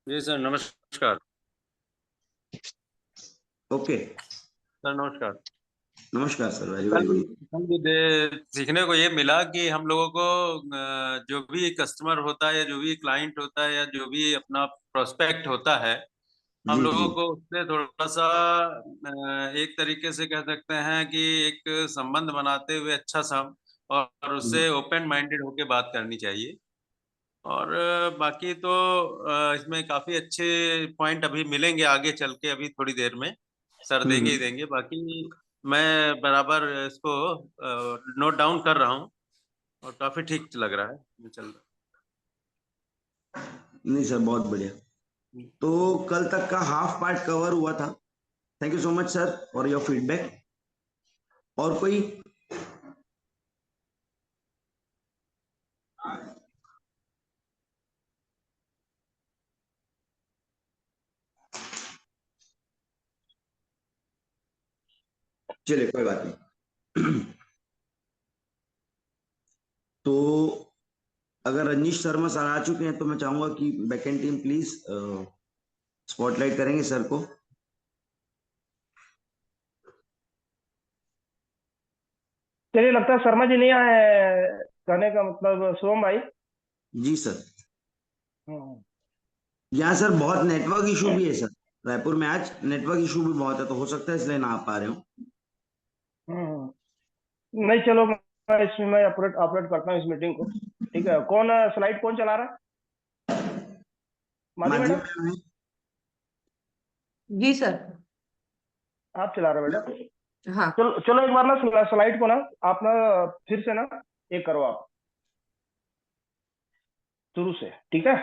जी sir, नमस्कार। Okay. Sir नमस्कार। नमस्कार सर, वेरी कल वेरी गुड। कल सीखने को ये मिला कि हम लोगों को जो भी कस्टमर होता है या जो भी क्लाइंट होता है या जो भी अपना प्रोस्पेक्ट होता है, हम जी जी। लोगों को उससे थोड़ा सा एक तरीके से कह सकते हैं कि एक संबंध बनाते हुए अच्छा सा और हम्म, उससे ओपन माइंडेड होके बात करनी चाहिए। और बाकी तो इसमें काफी अच्छे पॉइंट अभी मिलेंगे आगे चल के, अभी थोड़ी देर में सर देंगे ही हम्म। देंगे। बाकी मैं बराबर इसको नोट डाउन कर रहा हूँ और काफी ठीक लग रहा है, चल रहा नहीं सर, बहुत बढ़िया। है। तो कल तक का हाफ पार्ट कवर हुआ था। Thank you so much sir for your feedback. और कोई? चलिए, कोई बात नहीं। तो अगर रजनीश शर्मा सर आ चुके हैं तो मैं चाहूंगा कि बैकएंड टीम प्लीज स्पॉटलाइट करेंगे सर को। चलिए, लगता है शर्मा जी नहीं आए हैं। कहने का मतलब शुभम भाई। जी सर। हम्म। यहाँ सर बहुत नेटवर्क इशू भी है सर। रायपुर में आज नेटवर्क इशू भी बहुत है, तो हो सकता है इसलिए ना आ पा रहे हो। नहीं, चलो मैं इसमें मैं अपलोड अपलोड करता हूँ इस मीटिंग को। ठीक है, कौन स्लाइड कौन चला रहा है? माधवी माधवी मैडम, मैम है। जी सर। आप चला रहे हो बेटा? हाँ। चलो चलो, एक बार ना स्लाइड को ना आप ना फिर से ना एक करो आप, शुरू से। ठीक है।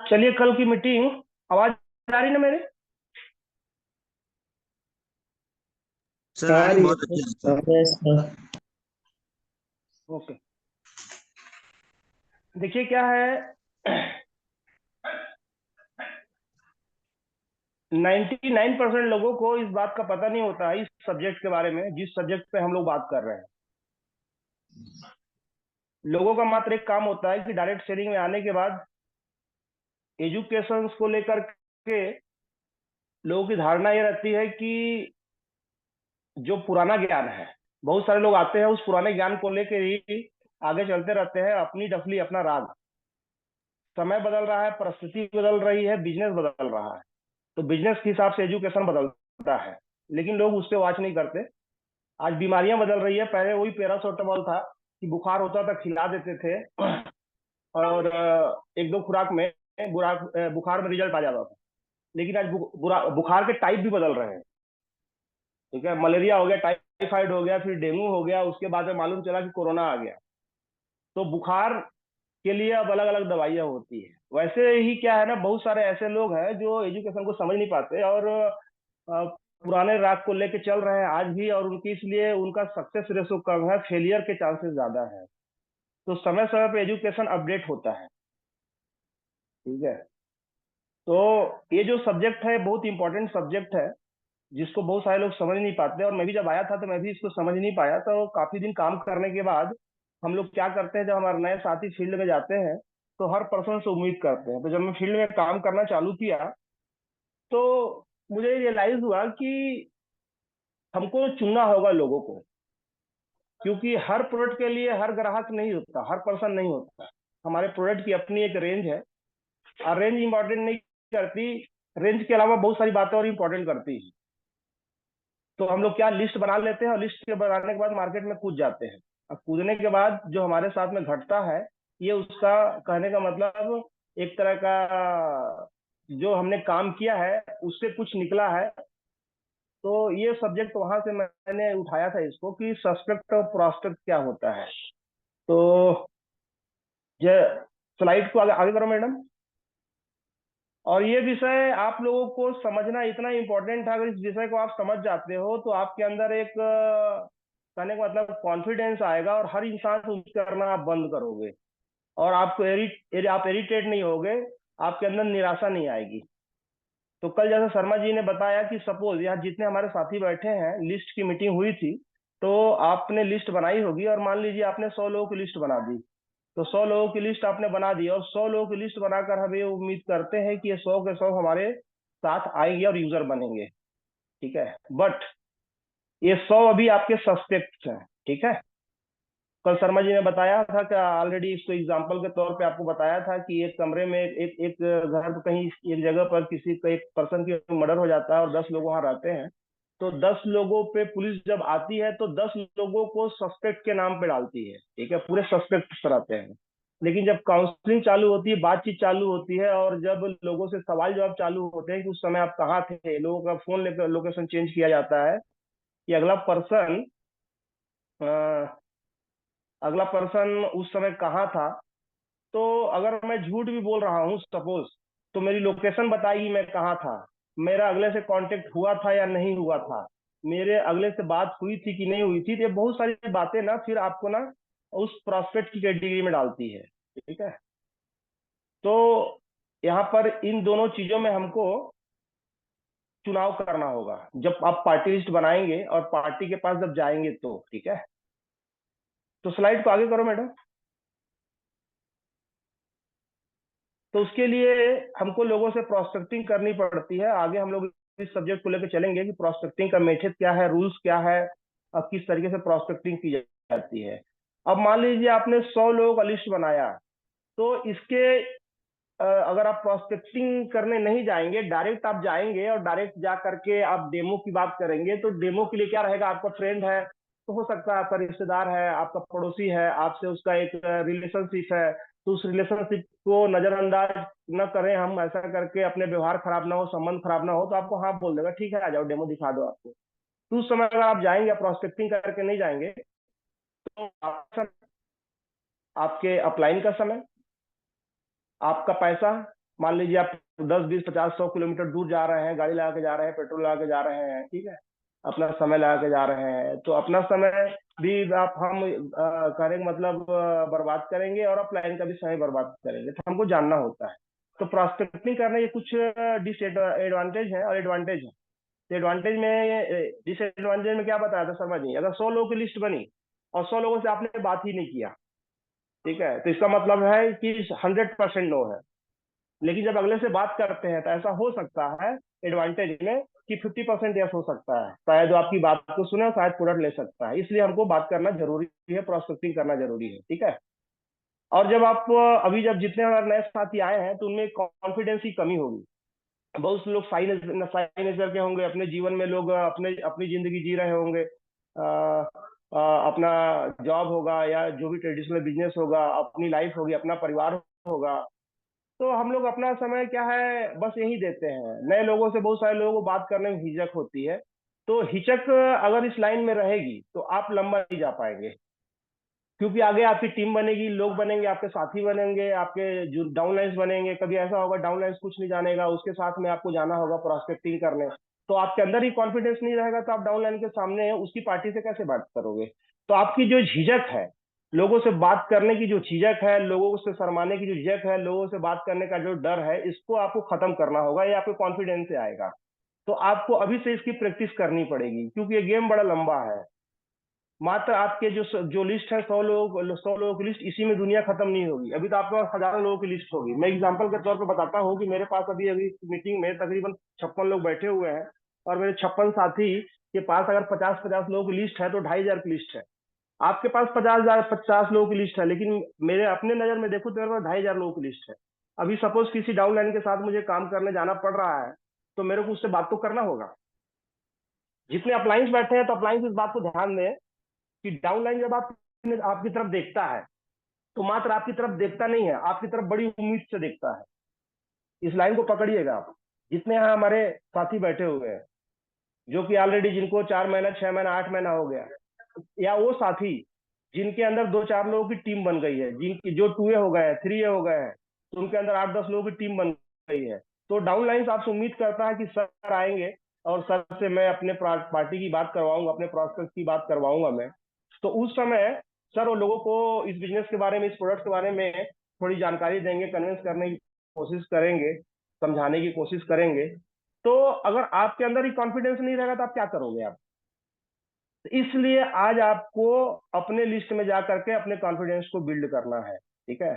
चलिए, कल की मीटिंग, आवाज आ रही ना मेरी? सर आ आ रही रही बहुत है अच्छे से सर। सर। ओके। देखिए क्या है, 99% लोगों को इस बात का पता नहीं होता है, इस सब्जेक्ट के बारे में जिस सब्जेक्ट पे हम लोग बात कर रहे हैं। लोगों का मात्र एक काम होता है कि डायरेक्ट सेलिंग में आने के बाद एजुकेशन को लेकर के लोगों की धारणा ये रहती है कि जो पुराना ज्ञान है, बहुत सारे लोग आते हैं उस पुराने ज्ञान को लेकर ही आगे चलते रहते हैं, अपनी डफली अपना राग। समय बदल रहा है, परिस्थिति बदल रही है, बिजनेस बदल रहा है, तो बिजनेस के हिसाब से एजुकेशन बदलता है। लेकिन लोग उस पर वॉच नहीं करते। आज बीमारियां बदल रही है। पहले वही पैरासोटामोल था कि बुखार होता था खिला देते थे, और एक दो खुराक में बुखार में रिजल्ट आ जाता था। लेकिन आज बुखार के टाइप भी बदल रहे हैं। ठीक है, मलेरिया हो गया, टाइफाइड हो गया, फिर डेंगू हो गया, उसके बाद में मालूम चला कि कोरोना आ गया। तो बुखार के लिए अब अलग अलग दवाइयाँ होती है। वैसे ही क्या है ना, बहुत सारे ऐसे लोग हैं जो एजुकेशन को समझ नहीं पाते और पुराने राग को लेके चल रहे हैं आज भी, और उनकी इसलिए उनका सक्सेस रेशो कम है, फेलियर के चांसेस ज्यादा है। तो समय समय पे एजुकेशन अपडेट होता है। ठीक है। तो ये जो सब्जेक्ट है बहुत इंपॉर्टेंट सब्जेक्ट है, जिसको बहुत सारे लोग समझ नहीं पाते। और मैं भी जब आया था तो मैं भी इसको समझ नहीं पाया। तो काफी दिन काम करने के बाद हम लोग क्या करते हैं, जब हमारे नए साथी फील्ड में जाते हैं तो हर पर्सन से उम्मीद करते हैं। तो जब मैं फील्ड में काम करना चालू किया तो मुझे रियलाइज हुआ कि हमको चुनना होगा लोगों को, क्योंकि हर प्रोडक्ट के लिए हर ग्राहक नहीं होता, हर पर्सन नहीं होता। हमारे प्रोडक्ट की अपनी एक रेंज है, और रेंज इंपॉर्टेंट नहीं करती, रेंज के अलावा बहुत सारी बातें और इंपॉर्टेंट करती है। तो हम लोग क्या लिस्ट बना लेते हैं, और लिस्ट के बनाने के बाद मार्केट में कूद जाते हैं। अब कूदने के बाद जो हमारे साथ में घटता है, ये उसका कहने का मतलब एक तरह का जो हमने काम किया है उससे कुछ निकला है। तो ये सब्जेक्ट वहां से मैंने उठाया था इसको कि सस्पेक्ट और प्रोस्पेक्ट क्या होता है। तो ये स्लाइड को आगे आगे करो मैडम। और ये विषय आप लोगों को समझना इतना इम्पोर्टेंट था। अगर इस विषय को आप समझ जाते हो तो आपके अंदर एक कहने का मतलब कॉन्फिडेंस आएगा, और हर इंसान से उम्मीद करना आप बंद करोगे, और आपको आप इरिटेट नहीं होगे। आपके अंदर निराशा नहीं आएगी। तो कल जैसा शर्मा जी ने बताया कि सपोज यहाँ जितने हमारे साथी बैठे हैं, लिस्ट की मीटिंग हुई थी, तो आपने लिस्ट बनाई होगी और मान लीजिए आपने 100 लोगों की लिस्ट बना दी। तो 100 लोगों की लिस्ट आपने बना दी और 100 लोगों की लिस्ट बनाकर हम ये उम्मीद करते हैं कि ये 100 के 100 हमारे साथ आएंगे और यूजर बनेंगे, ठीक है। बट ये 100 अभी आपके सस्पेक्ट्स हैं, ठीक है। कल शर्मा जी ने बताया था कि ऑलरेडी इसको एग्जांपल के तौर पे आपको बताया था कि एक कमरे में एक घर पे कहीं एक जगह पर किसी का एक पर्सन की मर्डर हो जाता है और 10 लोग वहां रहते हैं। तो 10 लोगों पे पुलिस जब आती है तो 10 लोगों को सस्पेक्ट के नाम पे डालती है, ठीक है, पूरे सस्पेक्ट रहते हैं। लेकिन जब काउंसलिंग चालू होती है, बातचीत चालू होती है और जब लोगों से सवाल जवाब चालू होते हैं कि उस समय आप कहाँ थे, लोगों का फोन लेकर लोकेशन चेंज किया जाता है कि अगला पर्सन उस समय कहाँ था। तो अगर मैं झूठ भी बोल रहा हूँ सपोज, तो मेरी लोकेशन बताएगी मैं कहाँ था, मेरा अगले से कांटेक्ट हुआ था या नहीं हुआ था, मेरे अगले से बात हुई थी कि नहीं हुई थी। तो ये बहुत सारी बातें ना फिर आपको ना उस प्रोस्पेक्ट की कैटेगरी में डालती है, ठीक है। तो यहाँ पर इन दोनों चीजों में हमको चुनाव करना होगा जब आप पार्टी लिस्ट बनाएंगे और पार्टी के पास जब जाएंगे तो, ठीक है। तो स्लाइड को आगे करो मैडम। तो उसके लिए हमको लोगों से प्रोस्पेक्टिंग करनी पड़ती है। आगे हम लोग इस सब्जेक्ट को लेकर चलेंगे कि प्रोस्पेक्टिंग का मेथड क्या है, रूल्स क्या है और किस तरीके से प्रोस्पेक्टिंग की जाती है। अब मान लीजिए आपने 100 लोगों का लिस्ट बनाया, तो इसके अगर आप प्रोस्पेक्टिंग करने नहीं जाएंगे, डायरेक्ट आप जाएंगे और डायरेक्ट जा करके आप डेमो की बात करेंगे, तो डेमो के लिए क्या रहेगा, आपका फ्रेंड है तो हो सकता है आपका रिश्तेदार है, आपका पड़ोसी है, आपसे उसका एक रिलेशनशिप है, तो उस रिलेशनशिप को नजरअंदाज न करें हम, ऐसा करके अपने व्यवहार खराब ना हो, संबंध खराब ना हो, तो आपको हाँ बोल देगा, ठीक है आ जाओ डेमो दिखा दो आपको। तो उस समय अगर आप जाएंगे, प्रोस्पेक्टिंग करके नहीं जाएंगे, तो आपके अपलाइन का समय, आपका पैसा, मान लीजिए आप 10, 20, 50, 100 किलोमीटर दूर जा रहे हैं, गाड़ी लगा के जा रहे हैं, पेट्रोल लगा के जा रहे हैं, ठीक है, अपना समय लगा के जा रहे हैं, तो अपना समय भी आप हम कहने का मतलब बर्बाद करेंगे और अपलाइन का भी समय बर्बाद करेंगे। तो हमको जानना होता है। तो प्रोस्पेक्टिंग करने के कुछ डिसएडवांटेज है और एडवांटेज है। तो एडवांटेज में, डिसएडवांटेज में क्या बताया था शर्मा जी, अगर 100 लोगों की लिस्ट बनी और 100 लोगों से आपने बात ही नहीं किया, ठीक है, तो इसका मतलब है कि 100% नो है। लेकिन जब अगले से बात करते हैं तो ऐसा हो सकता है एडवांटेज में कि 50% यस हो सकता है, शायद वो आपकी बात को सुने, शायद प्रोडक्ट ले सकता है। इसलिए हमको बात करना जरूरी है, प्रोस्पेक्टिंग करना जरूरी है, ठीक है। और जब आप अभी जब जितने हमारे नए साथी आए हैं तो उनमें कॉन्फिडेंस की कमी होगी। बहुत से लोग साई नेचर के होंगे, अपने जीवन में लोग अपने अपनी जिंदगी जी रहे होंगे, अपना जॉब होगा या जो भी ट्रेडिशनल बिजनेस होगा, अपनी लाइफ होगी, अपना परिवार होगा। तो हम लोग अपना समय क्या है बस यही देते हैं। नए लोगों से, बहुत सारे लोगों को बात करने में हिचक होती है। तो हिचक अगर इस लाइन में रहेगी तो आप लंबा नहीं जा पाएंगे, क्योंकि आगे आपकी टीम बनेगी, लोग बनेंगे, आपके साथी बनेंगे, आपके जो डाउनलाइंस बनेंगे। कभी ऐसा होगा डाउनलाइंस कुछ नहीं जानेगा, उसके साथ में आपको जाना होगा प्रोस्पेक्टिंग करने, तो आपके अंदर ही कॉन्फिडेंस नहीं रहेगा, तो आप डाउनलाइन के सामने उसकी पार्टी से कैसे बात करोगे। तो आपकी जो झिझक है, लोगों से बात करने की जो झिझक है, लोगों से शर्माने की जो झिझक है, लोगों से बात करने का जो डर है, इसको आपको खत्म करना होगा। ये आपके कॉन्फिडेंस से आएगा। तो आपको अभी से इसकी प्रैक्टिस करनी पड़ेगी, क्योंकि ये गेम बड़ा लंबा है। मात्र आपके जो जो लिस्ट है, 100 लोगों की लिस्ट, इसी में दुनिया खत्म नहीं होगी। अभी तो आपके पास हजारों लोगों की लिस्ट होगी। मैं एग्जांपल के तौर पे बताता हूँ कि मेरे पास अभी अभी मीटिंग में तकरीबन 56 लोग बैठे हुए हैं और मेरे 56 साथी के पास अगर 50-50 लोगों की लिस्ट है तो 2500 की लिस्ट है। आपके पास 50 लोगों की लिस्ट है, लेकिन मेरे अपने नजर में देखो तो मेरे पास 2500 लोगों की लिस्ट है। अभी सपोज किसी डाउनलाइन के साथ मुझे काम करने जाना पड़ रहा है, तो मेरे को उससे बात तो करना होगा। जितने अप्लायंस बैठे हैं तो अप्लायंस इस बात को ध्यान दें कि डाउनलाइन जब आपकी तरफ देखता है तो मात्र आपकी तरफ देखता नहीं है, आपकी तरफ बड़ी उम्मीद से देखता है। इस लाइन को पकड़िएगा आप। जितने यहाँ हमारे साथी बैठे हुए हैं जो कि ऑलरेडी जिनको 4 महीना, 6 महीना, 8 महीना हो गया, या वो साथी जिनके अंदर 2-4 लोगों की टीम बन गई है, जिनकी जो 2A हो गए हैं, 3A हो गए हैं, तो उनके अंदर 8-10 लोगों की टीम बन गई है। तो डाउनलाइन आपसे उम्मीद करता है कि सर आएंगे और सर से मैं अपने पार्टी की बात करवाऊंगा, अपने प्रोस्पेक्ट की बात करवाऊंगा मैं। तो उस समय सर वो लोगों को इस बिजनेस के बारे में, इस प्रोडक्ट के बारे में थोड़ी जानकारी देंगे, कन्विंस करने की कोशिश करेंगे, समझाने की कोशिश करेंगे, तो अगर आपके अंदर ही कॉन्फिडेंस नहीं रहेगा तो आप क्या करोगे आप? इसलिए आज आपको अपने लिस्ट में जा करके अपने कॉन्फिडेंस को बिल्ड करना है, ठीक है?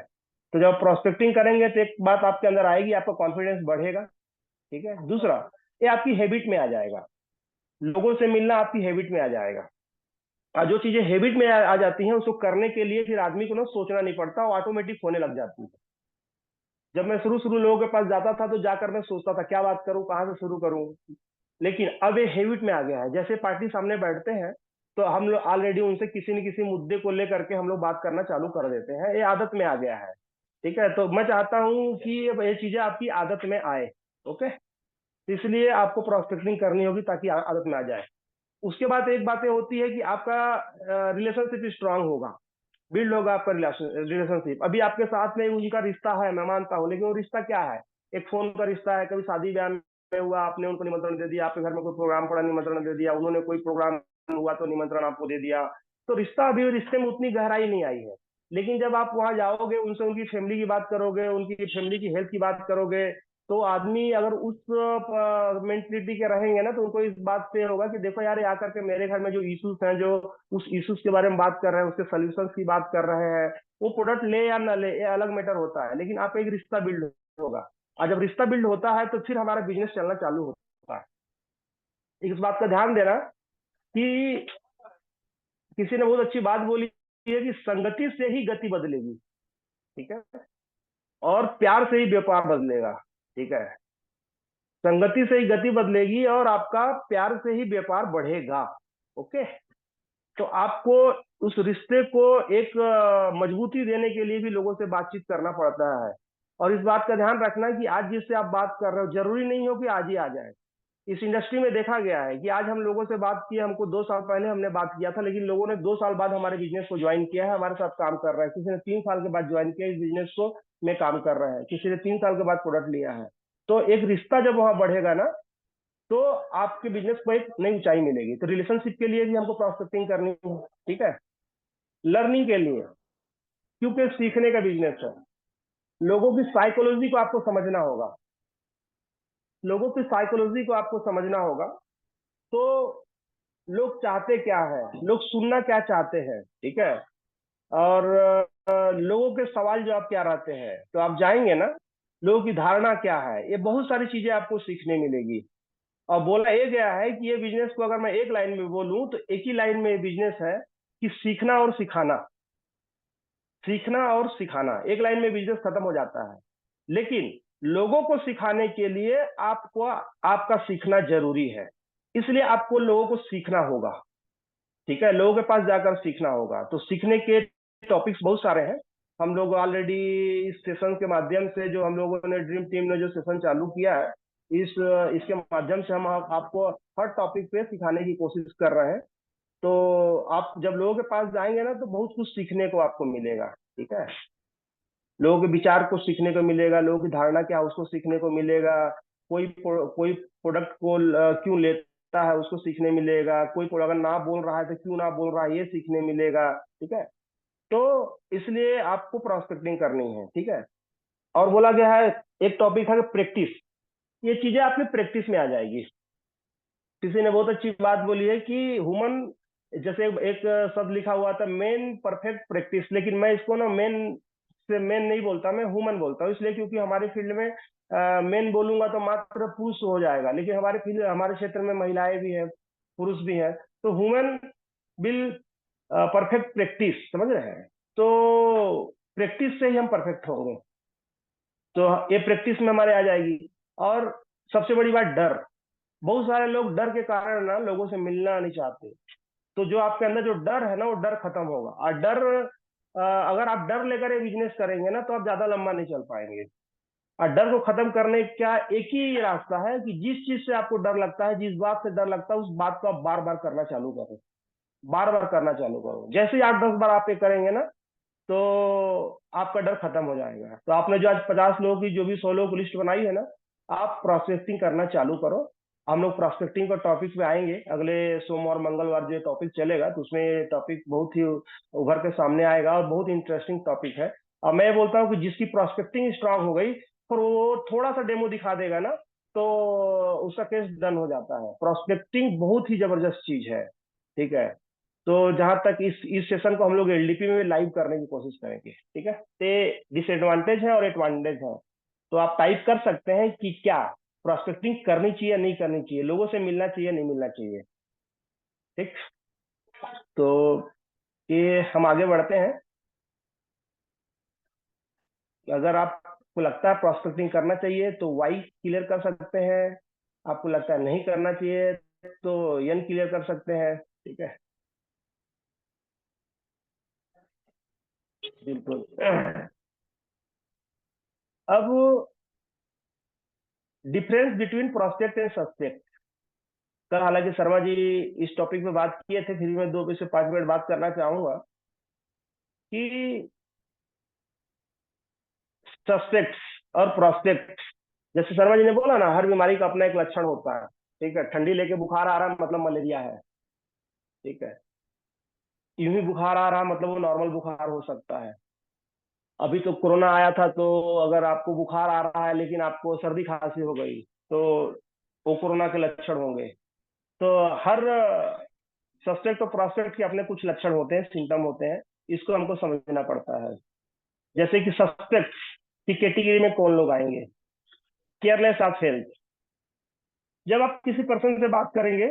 तो जब प्रोस्पेक्टिंग करेंगे तो एक बात आपके अंदर आएगी, आपका कॉन्फिडेंस बढ़ेगा, ठीक है? दूसरा, ये आपकी हैबिट में आ जाएगा, लोगों से मिलना आपकी हैबिट में आ जाएगा। और जो चीजें हैबिट में आ जाती हैं उसको करने के लिए फिर आदमी को ना सोचना नहीं पड़ता, वो ऑटोमेटिक होने लग जाती है। जब मैं शुरू शुरू लोगों के पास जाता था तो जाकर मैं सोचता था क्या बात करूं, कहाँ से शुरू करूं, लेकिन अब ये हैबिट में आ गया है। जैसे पार्टी सामने बैठते हैं तो हम लोग ऑलरेडी उनसे किसी न किसी मुद्दे को लेकर के हम लोग बात करना चालू कर देते हैं, ये आदत में आ गया है, ठीक है? तो मैं चाहता हूँ कि ये चीजें आपकी आदत में आए, ओके? इसलिए आपको प्रोस्पेक्टिंग करनी होगी ताकि आदत में आ जाए। उसके बाद एक बात ये होती है कि आपका रिलेशनशिप स्ट्रांग होगा, बिल्ड होगा आपका रिलेशनशिप। अभी आपके साथ में उनका रिश्ता है, मैं मानता हूँ, लेकिन वो रिश्ता क्या है? एक फोन का रिश्ता है, कभी शादी ब्याह में हुआ, आपने उनको निमंत्रण दे दिया, आपके घर में कोई प्रोग्राम पड़ा निमंत्रण दे दिया, उन्होंने कोई प्रोग्राम हुआ तो निमंत्रण आपको दे दिया। तो रिश्ता, अभी रिश्ते में उतनी गहराई नहीं आई है, लेकिन जब आप वहां जाओगे, उनसे उनकी फैमिली की बात करोगे, उनकी फैमिली की हेल्थ की बात करोगे, तो आदमी अगर उस मेंटलिटी के रहेंगे ना तो उनको इस बात से होगा कि देखो यार, ये आकर के मेरे घर में जो इश्यूज हैं, जो उस इश्यूज के बारे में बात कर रहे हैं, उसके सोल्यूशन की बात कर रहे हैं, वो प्रोडक्ट ले या ना ले ये अलग मैटर होता है, लेकिन आपका एक रिश्ता बिल्ड होगा। और जब रिश्ता बिल्ड होता है तो फिर हमारा बिजनेस चलना चालू होता है। इस बात का ध्यान देना कि किसी ने बहुत अच्छी बात बोली है कि संगति से ही गति बदलेगी, ठीक है? और प्यार से ही व्यापार बदलेगा, ठीक है? संगति से ही गति बदलेगी और आपका प्यार से ही व्यापार बढ़ेगा, ओके? तो आपको उस रिश्ते को एक मजबूती देने के लिए भी लोगों से बातचीत करना पड़ता है। और इस बात का ध्यान रखना कि आज जिससे आप बात कर रहे हो जरूरी नहीं हो कि आज ही आ जाए। इस इंडस्ट्री में देखा गया है कि आज हम लोगों से बात की, हमको 2 साल पहले हमने बात किया था, लेकिन लोगों ने 2 साल बाद हमारे बिजनेस को ज्वाइन किया है, हमारे साथ काम कर रहा है। किसी ने 3 साल के बाद ज्वाइन किया इस बिजनेस को, में काम कर रहा है। किसी ने 3 साल के बाद प्रोडक्ट लिया है। तो एक रिश्ता जब वहां बढ़ेगा ना, तो आपके बिजनेस को एक नई ऊंचाई मिलेगी। तो रिलेशनशिप के लिए भी हमको प्रोस्पेक्टिंग करनी है, ठीक है? लर्निंग के लिए, क्योंकि सीखने का बिजनेस है। लोगों की साइकोलॉजी को आपको समझना होगा, लोगों की साइकोलॉजी को आपको समझना होगा। तो लोग चाहते क्या है, लोग सुनना क्या चाहते हैं, ठीक है? और लोगों के सवाल जवाब क्या रहते हैं। तो आप जाएंगे ना, लोगों की धारणा क्या है, ये बहुत सारी चीजें आपको सीखने मिलेगी। और बोला ये गया है कि ये बिजनेस को अगर मैं एक लाइन में बोलूं तो एक ही लाइन में ये बिजनेस है कि सीखना और सिखाना। सीखना और सिखाना, एक लाइन में बिजनेस खत्म हो जाता है। लेकिन लोगों को सिखाने के लिए आपको आपका सीखना जरूरी है, इसलिए आपको लोगों को सीखना होगा, ठीक है? लोगों के पास जाकर सीखना होगा। तो सीखने के टॉपिक्स बहुत सारे हैं। हम लोग ऑलरेडी इस सेशन के माध्यम से, जो हम लोगों ने ड्रीम टीम ने जो सेशन चालू किया है, इसके माध्यम से हम आपको हर टॉपिक पे सिखाने की कोशिश कर रहे हैं। तो आप जब लोगों के पास जाएंगे ना तो बहुत कुछ सीखने को आपको मिलेगा, ठीक है? लोगों के विचार को सीखने को मिलेगा, लोगों की धारणा क्या है उसको सीखने को मिलेगा। कोई प्रोडक्ट को क्यों लेता है उसको सीखने मिलेगा। कोई अगर ना बोल रहा है तो क्यों ना बोल रहा है ये सीखने मिलेगा, ठीक है? तो इसलिए आपको प्रोस्पेक्टिंग करनी है, ठीक है? और बोला गया है, एक टॉपिक है प्रैक्टिस। ये चीजें आपकी प्रैक्टिस में आ जाएगी। किसी ने बहुत अच्छी बात बोली है कि ह्यूमन, जैसे एक शब्द लिखा हुआ था मेन परफेक्ट प्रैक्टिस, लेकिन मैं इसको ना मेन से मेन नहीं बोलता, मैं ह्यूमन बोलता हूँ। इसलिए क्योंकि हमारे फील्ड में मेन बोलूंगा तो मात्र पुरुष हो जाएगा, लेकिन हमारे फील्ड, हमारे क्षेत्र में महिलाएं भी हैं, पुरुष भी हैं। तो ह्यूमन विल परफेक्ट प्रैक्टिस, समझ रहे हैं? तो प्रैक्टिस से ही हम परफेक्ट होंगे। तो ये प्रैक्टिस में हमारे आ जाएगी। और सबसे बड़ी बात, डर। बहुत सारे लोग डर के कारण ना लोगों से मिलना नहीं चाहते। तो जो आपके अंदर जो डर है ना, वो डर खत्म होगा। और डर, अगर आप डर लेकर ये बिजनेस करेंगे ना तो आप ज्यादा लंबा नहीं चल पाएंगे। और डर को खत्म करने का एक ही रास्ता है कि जिस चीज से आपको डर लगता है, जिस बात से डर लगता है, उस बात को आप बार बार करना चालू करो, बार बार करना चालू करो। जैसे ही 8-10 बार आप ये करेंगे ना तो आपका डर खत्म हो जाएगा। तो आपने जो आज 50 लोगों की, जो भी 100 लोगों की लिस्ट बनाई है ना, आप प्रोस्पेक्टिंग करना चालू करो। हम लोग प्रोस्पेक्टिंग का टॉपिक पे आएंगे अगले सोमवार मंगलवार, जो टॉपिक चलेगा तो उसमें ये टॉपिक बहुत ही उभर के सामने आएगा और बहुत इंटरेस्टिंग टॉपिक है। और मैं बोलता हूँ कि जिसकी प्रोस्पेक्टिंग स्ट्रांग हो गई पर वो थोड़ा सा डेमो दिखा देगा ना तो उसका केस डन हो जाता है। प्रोस्पेक्टिंग बहुत ही जबरदस्त चीज है, ठीक है। तो जहां तक इस सेशन को हम लोग एलडीपी में लाइव करने की कोशिश करेंगे, ठीक है। तो डिसएडवांटेज है और एडवांटेज है, तो आप टाइप कर सकते हैं कि क्या प्रोस्पेक्टिंग करनी चाहिए नहीं करनी चाहिए, लोगों से मिलना चाहिए नहीं मिलना चाहिए, ठीक। तो ये हम आगे बढ़ते हैं। अगर आपको लगता है प्रोस्पेक्टिंग करना चाहिए तो वाई क्लियर कर सकते हैं, आपको लगता है नहीं करना चाहिए तो एन क्लियर कर सकते हैं, ठीक है। बिल्कुल। अब difference between prospect and suspect, कल हालांकि शर्मा जी इस टॉपिक पे बात किए थे, फिर भी मैं 2 से 5 मिनट बात करना चाहूंगा कि सस्पेक्ट और प्रोस्पेक्ट, जैसे शर्मा जी ने बोला ना, हर बीमारी का अपना एक लक्षण होता है, ठीक है। ठंडी लेके बुखार आ रहा मतलब मलेरिया है, ठीक है। यूं ही बुखार आ रहा मतलब वो नॉर्मल बुखार हो सकता है। अभी तो कोरोना आया था, तो अगर आपको बुखार आ रहा है लेकिन आपको सर्दी खांसी हो गई तो वो कोरोना के लक्षण होंगे। तो हर सस्पेक्ट और प्रोस्पेक्ट के अपने कुछ लक्षण होते हैं, सिम्टम होते हैं, इसको हमको समझना पड़ता है। जैसे कि सस्पेक्ट की कैटेगरी में कौन लोग आएंगे? Careless of health. जब आप किसी पर्सन से बात करेंगे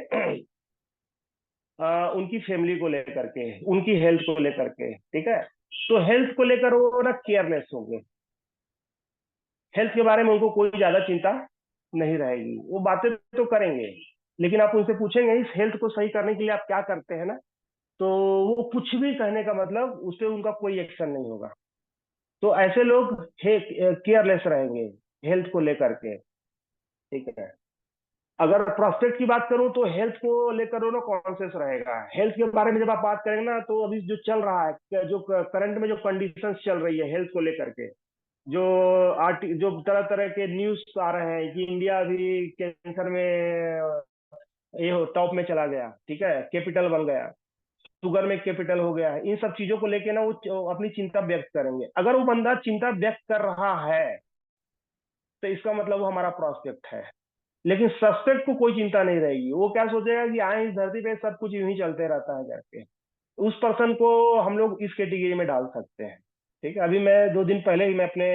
उनकी फैमिली को लेकर के, उनकी हेल्थ को लेकर के, ठीक है, तो हेल्थ को लेकर वो ना केयरलेस होंगे। हेल्थ के बारे में उनको कोई ज्यादा चिंता नहीं रहेगी, वो बातें तो करेंगे लेकिन आप उनसे पूछेंगे इस हेल्थ को सही करने के लिए आप क्या करते हैं ना, तो वो कुछ भी कहने का मतलब उस पर उनका कोई एक्शन नहीं होगा। तो ऐसे लोग केयरलेस रहेंगे हेल्थ को लेकर के, ठीक है। अगर प्रोस्पेक्ट की बात करूं तो हेल्थ को लेकर वो कॉन्शियस रहेगा। हेल्थ के बारे में जब आप बात करेंगे ना, तो अभी जो चल रहा है, जो करंट में जो कंडीशंस चल रही है हेल्थ को लेकर के, जो जो तरह तरह के न्यूज आ रहे हैं कि इंडिया अभी कैंसर में ये हो टॉप में चला गया, ठीक है, कैपिटल बन गया, शुगर में कैपिटल हो गया है, इन सब चीजों को लेके ना वो अपनी चिंता व्यक्त करेंगे। अगर वो बंदा चिंता व्यक्त कर रहा है तो इसका मतलब वो हमारा प्रोस्पेक्ट है। लेकिन सस्पेक्ट को कोई चिंता नहीं रहेगी, वो क्या सोचेगा कि आए इस धरती पे सब कुछ यूं ही चलते रहता है करके, उस पर्सन को हम लोग इस कैटेगरी में डाल सकते हैं, ठीक है। अभी मैं 2 दिन पहले ही मैं अपने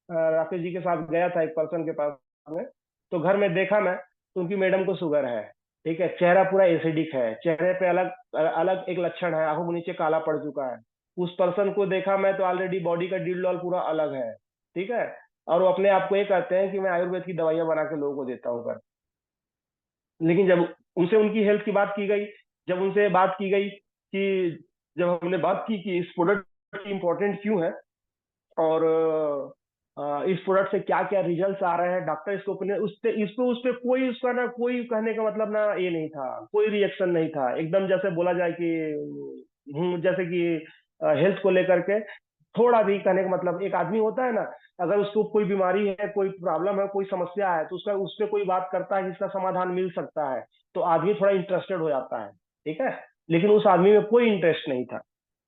राकेश जी के साथ गया था एक पर्सन के पास में, तो घर में देखा मैं तो उनकी मैडम को शुगर है, ठीक है, चेहरा पूरा एसिडिक है, चेहरे पे अलग अलग एक लक्षण है, आंखों के नीचे काला पड़ चुका है। उस पर्सन को देखा मैं तो ऑलरेडी बॉडी का डील पूरा अलग है, ठीक है। और वो अपने आप को ये कहते हैं कि मैं आयुर्वेद की दवाइयां बना के लोगों को देता हूँ कर। लेकिन जब उनसे उनकी हेल्थ की बात की गई, जब उनसे बात की गई कि जब हमने बात की कि इस प्रोडक्ट की इम्पोर्टेंट क्यों है और इस प्रोडक्ट से क्या क्या रिजल्ट्स आ रहे हैं, डॉक्टर इसको अपने उस पे कोई उसका ना कोई कहने का मतलब ना ये नहीं था, कोई रिएक्शन नहीं था, एकदम जैसे बोला जाए कि जैसे कि हेल्थ को लेकर के थोड़ा भी कहने का मतलब, एक आदमी होता है ना, अगर उसको कोई बीमारी है, कोई प्रॉब्लम है, कोई समस्या है, तो उसका उस पर कोई बात करता है जिसका समाधान मिल सकता है, तो आदमी थोड़ा इंटरेस्टेड हो जाता है, ठीक है। लेकिन उस आदमी में कोई इंटरेस्ट नहीं था,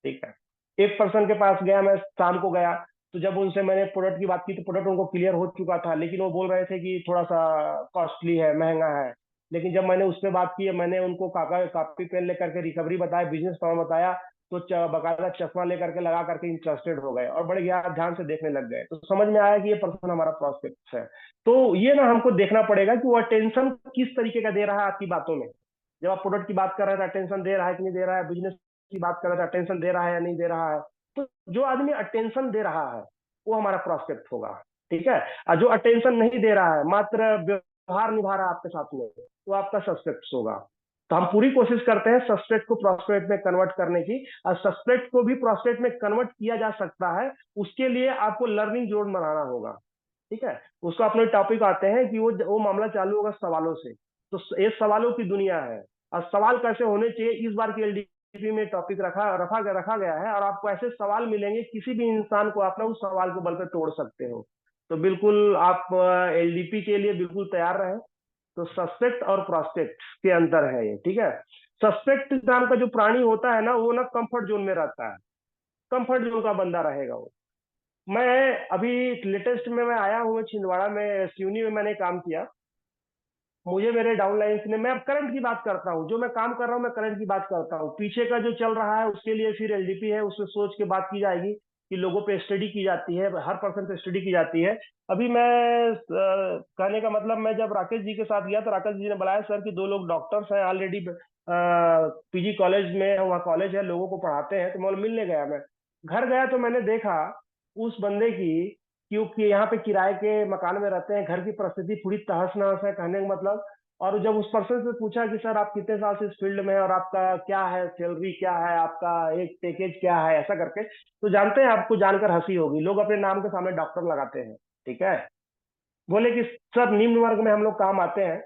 ठीक है। एक पर्सन के पास गया, मैं शाम को गया, तो जब उनसे मैंने प्रोडक्ट की बात की तो प्रोडक्ट उनको क्लियर हो चुका था, लेकिन वो बोल रहे थे कि थोड़ा सा कॉस्टली है, महंगा है। लेकिन जब मैंने उस पर बात की, मैंने उनको कॉपी पेन लेकर के रिकवरी बताया, बिजनेस प्लान बताया, तो बकायदा चश्मा लेकर के लगा करके इंटरेस्टेड हो गए और बड़े ध्यान से देखने लग गए, तो समझ में आया कि ये पर्सन हमारा प्रोस्पेक्ट है। तो ये ना हमको देखना पड़ेगा कि वो अटेंशन किस तरीके का दे रहा है आपकी बातों में। जब आप प्रोडक्ट की बात कर रहे हैं तो अटेंशन दे रहा है कि नहीं दे रहा है, बिजनेस की बात कर रहे हैं तो अटेंशन दे रहा है या नहीं दे रहा है। तो जो आदमी अटेंशन दे रहा है वो हमारा प्रोस्पेक्ट होगा, ठीक है। और जो अटेंशन नहीं दे रहा है, मात्र व्यवहार निभा रहा है आपके साथ में, वो आपका सस्पेक्ट होगा। तो हम पूरी कोशिश करते हैं सस्पेक्ट को प्रोस्पेक्ट में कन्वर्ट करने की, और सस्पेक्ट को भी प्रोस्पेक्ट में कन्वर्ट किया जा सकता है। उसके लिए आपको लर्निंग जोन बनाना होगा, ठीक है। उसको अपने टॉपिक आते हैं कि वो मामला चालू होगा सवालों से। तो ये सवालों की दुनिया है, और सवाल कैसे होने चाहिए इस बार की एलडीपी में टॉपिक रखा गया है, और आपको ऐसे सवाल मिलेंगे, किसी भी इंसान को आप ना उस सवाल को बल पे तोड़ सकते हो। तो बिल्कुल आप एलडीपी के लिए बिल्कुल तैयार रहें। तो सस्पेक्ट और प्रोस्पेक्ट के अंतर है ये, ठीक है। सस्पेक्ट नाम का जो प्राणी होता है ना, वो ना कंफर्ट जोन में रहता है, कंफर्ट जोन का बंदा रहेगा वो। मैं अभी लेटेस्ट में मैं आया हूँ छिंदवाड़ा में, सिवनी में मैंने काम किया। मुझे मेरे डाउनलाइंस ने, मैं अब करंट की बात करता हूँ, जो मैं काम कर रहा हूँ मैं करंट की बात करता हूँ। पीछे का जो चल रहा है उसके लिए फिर एलडीपी है, उसमें सोच के बात की जाएगी कि लोगों पे स्टडी की जाती है, हर पर्सन पे स्टडी की जाती है। अभी मैं कहने का मतलब, मैं जब राकेश जी के साथ गया तो राकेश जी ने बताया सर कि 2 लोग डॉक्टर्स हैं ऑलरेडी, पीजी कॉलेज में, वहाँ कॉलेज है, लोगों को पढ़ाते हैं। तो मैं मिलने गया, मैं घर गया तो मैंने देखा उस बंदे की, क्योंकि यहाँ पे किराए के मकान में रहते हैं, घर की परिस्थिति पूरी तहस नहस है कहने का मतलब। और जब उस पर्सन से पूछा कि सर आप कितने साल से इस फील्ड में हैं और आपका क्या है, सैलरी क्या है, आपका एक पैकेज क्या है, ऐसा करके, तो जानते हैं, आपको जानकर हंसी होगी, लोग अपने नाम के सामने डॉक्टर लगाते हैं। ठीक है। बोले कि सर निम्न वर्ग में हम लोग काम आते हैं,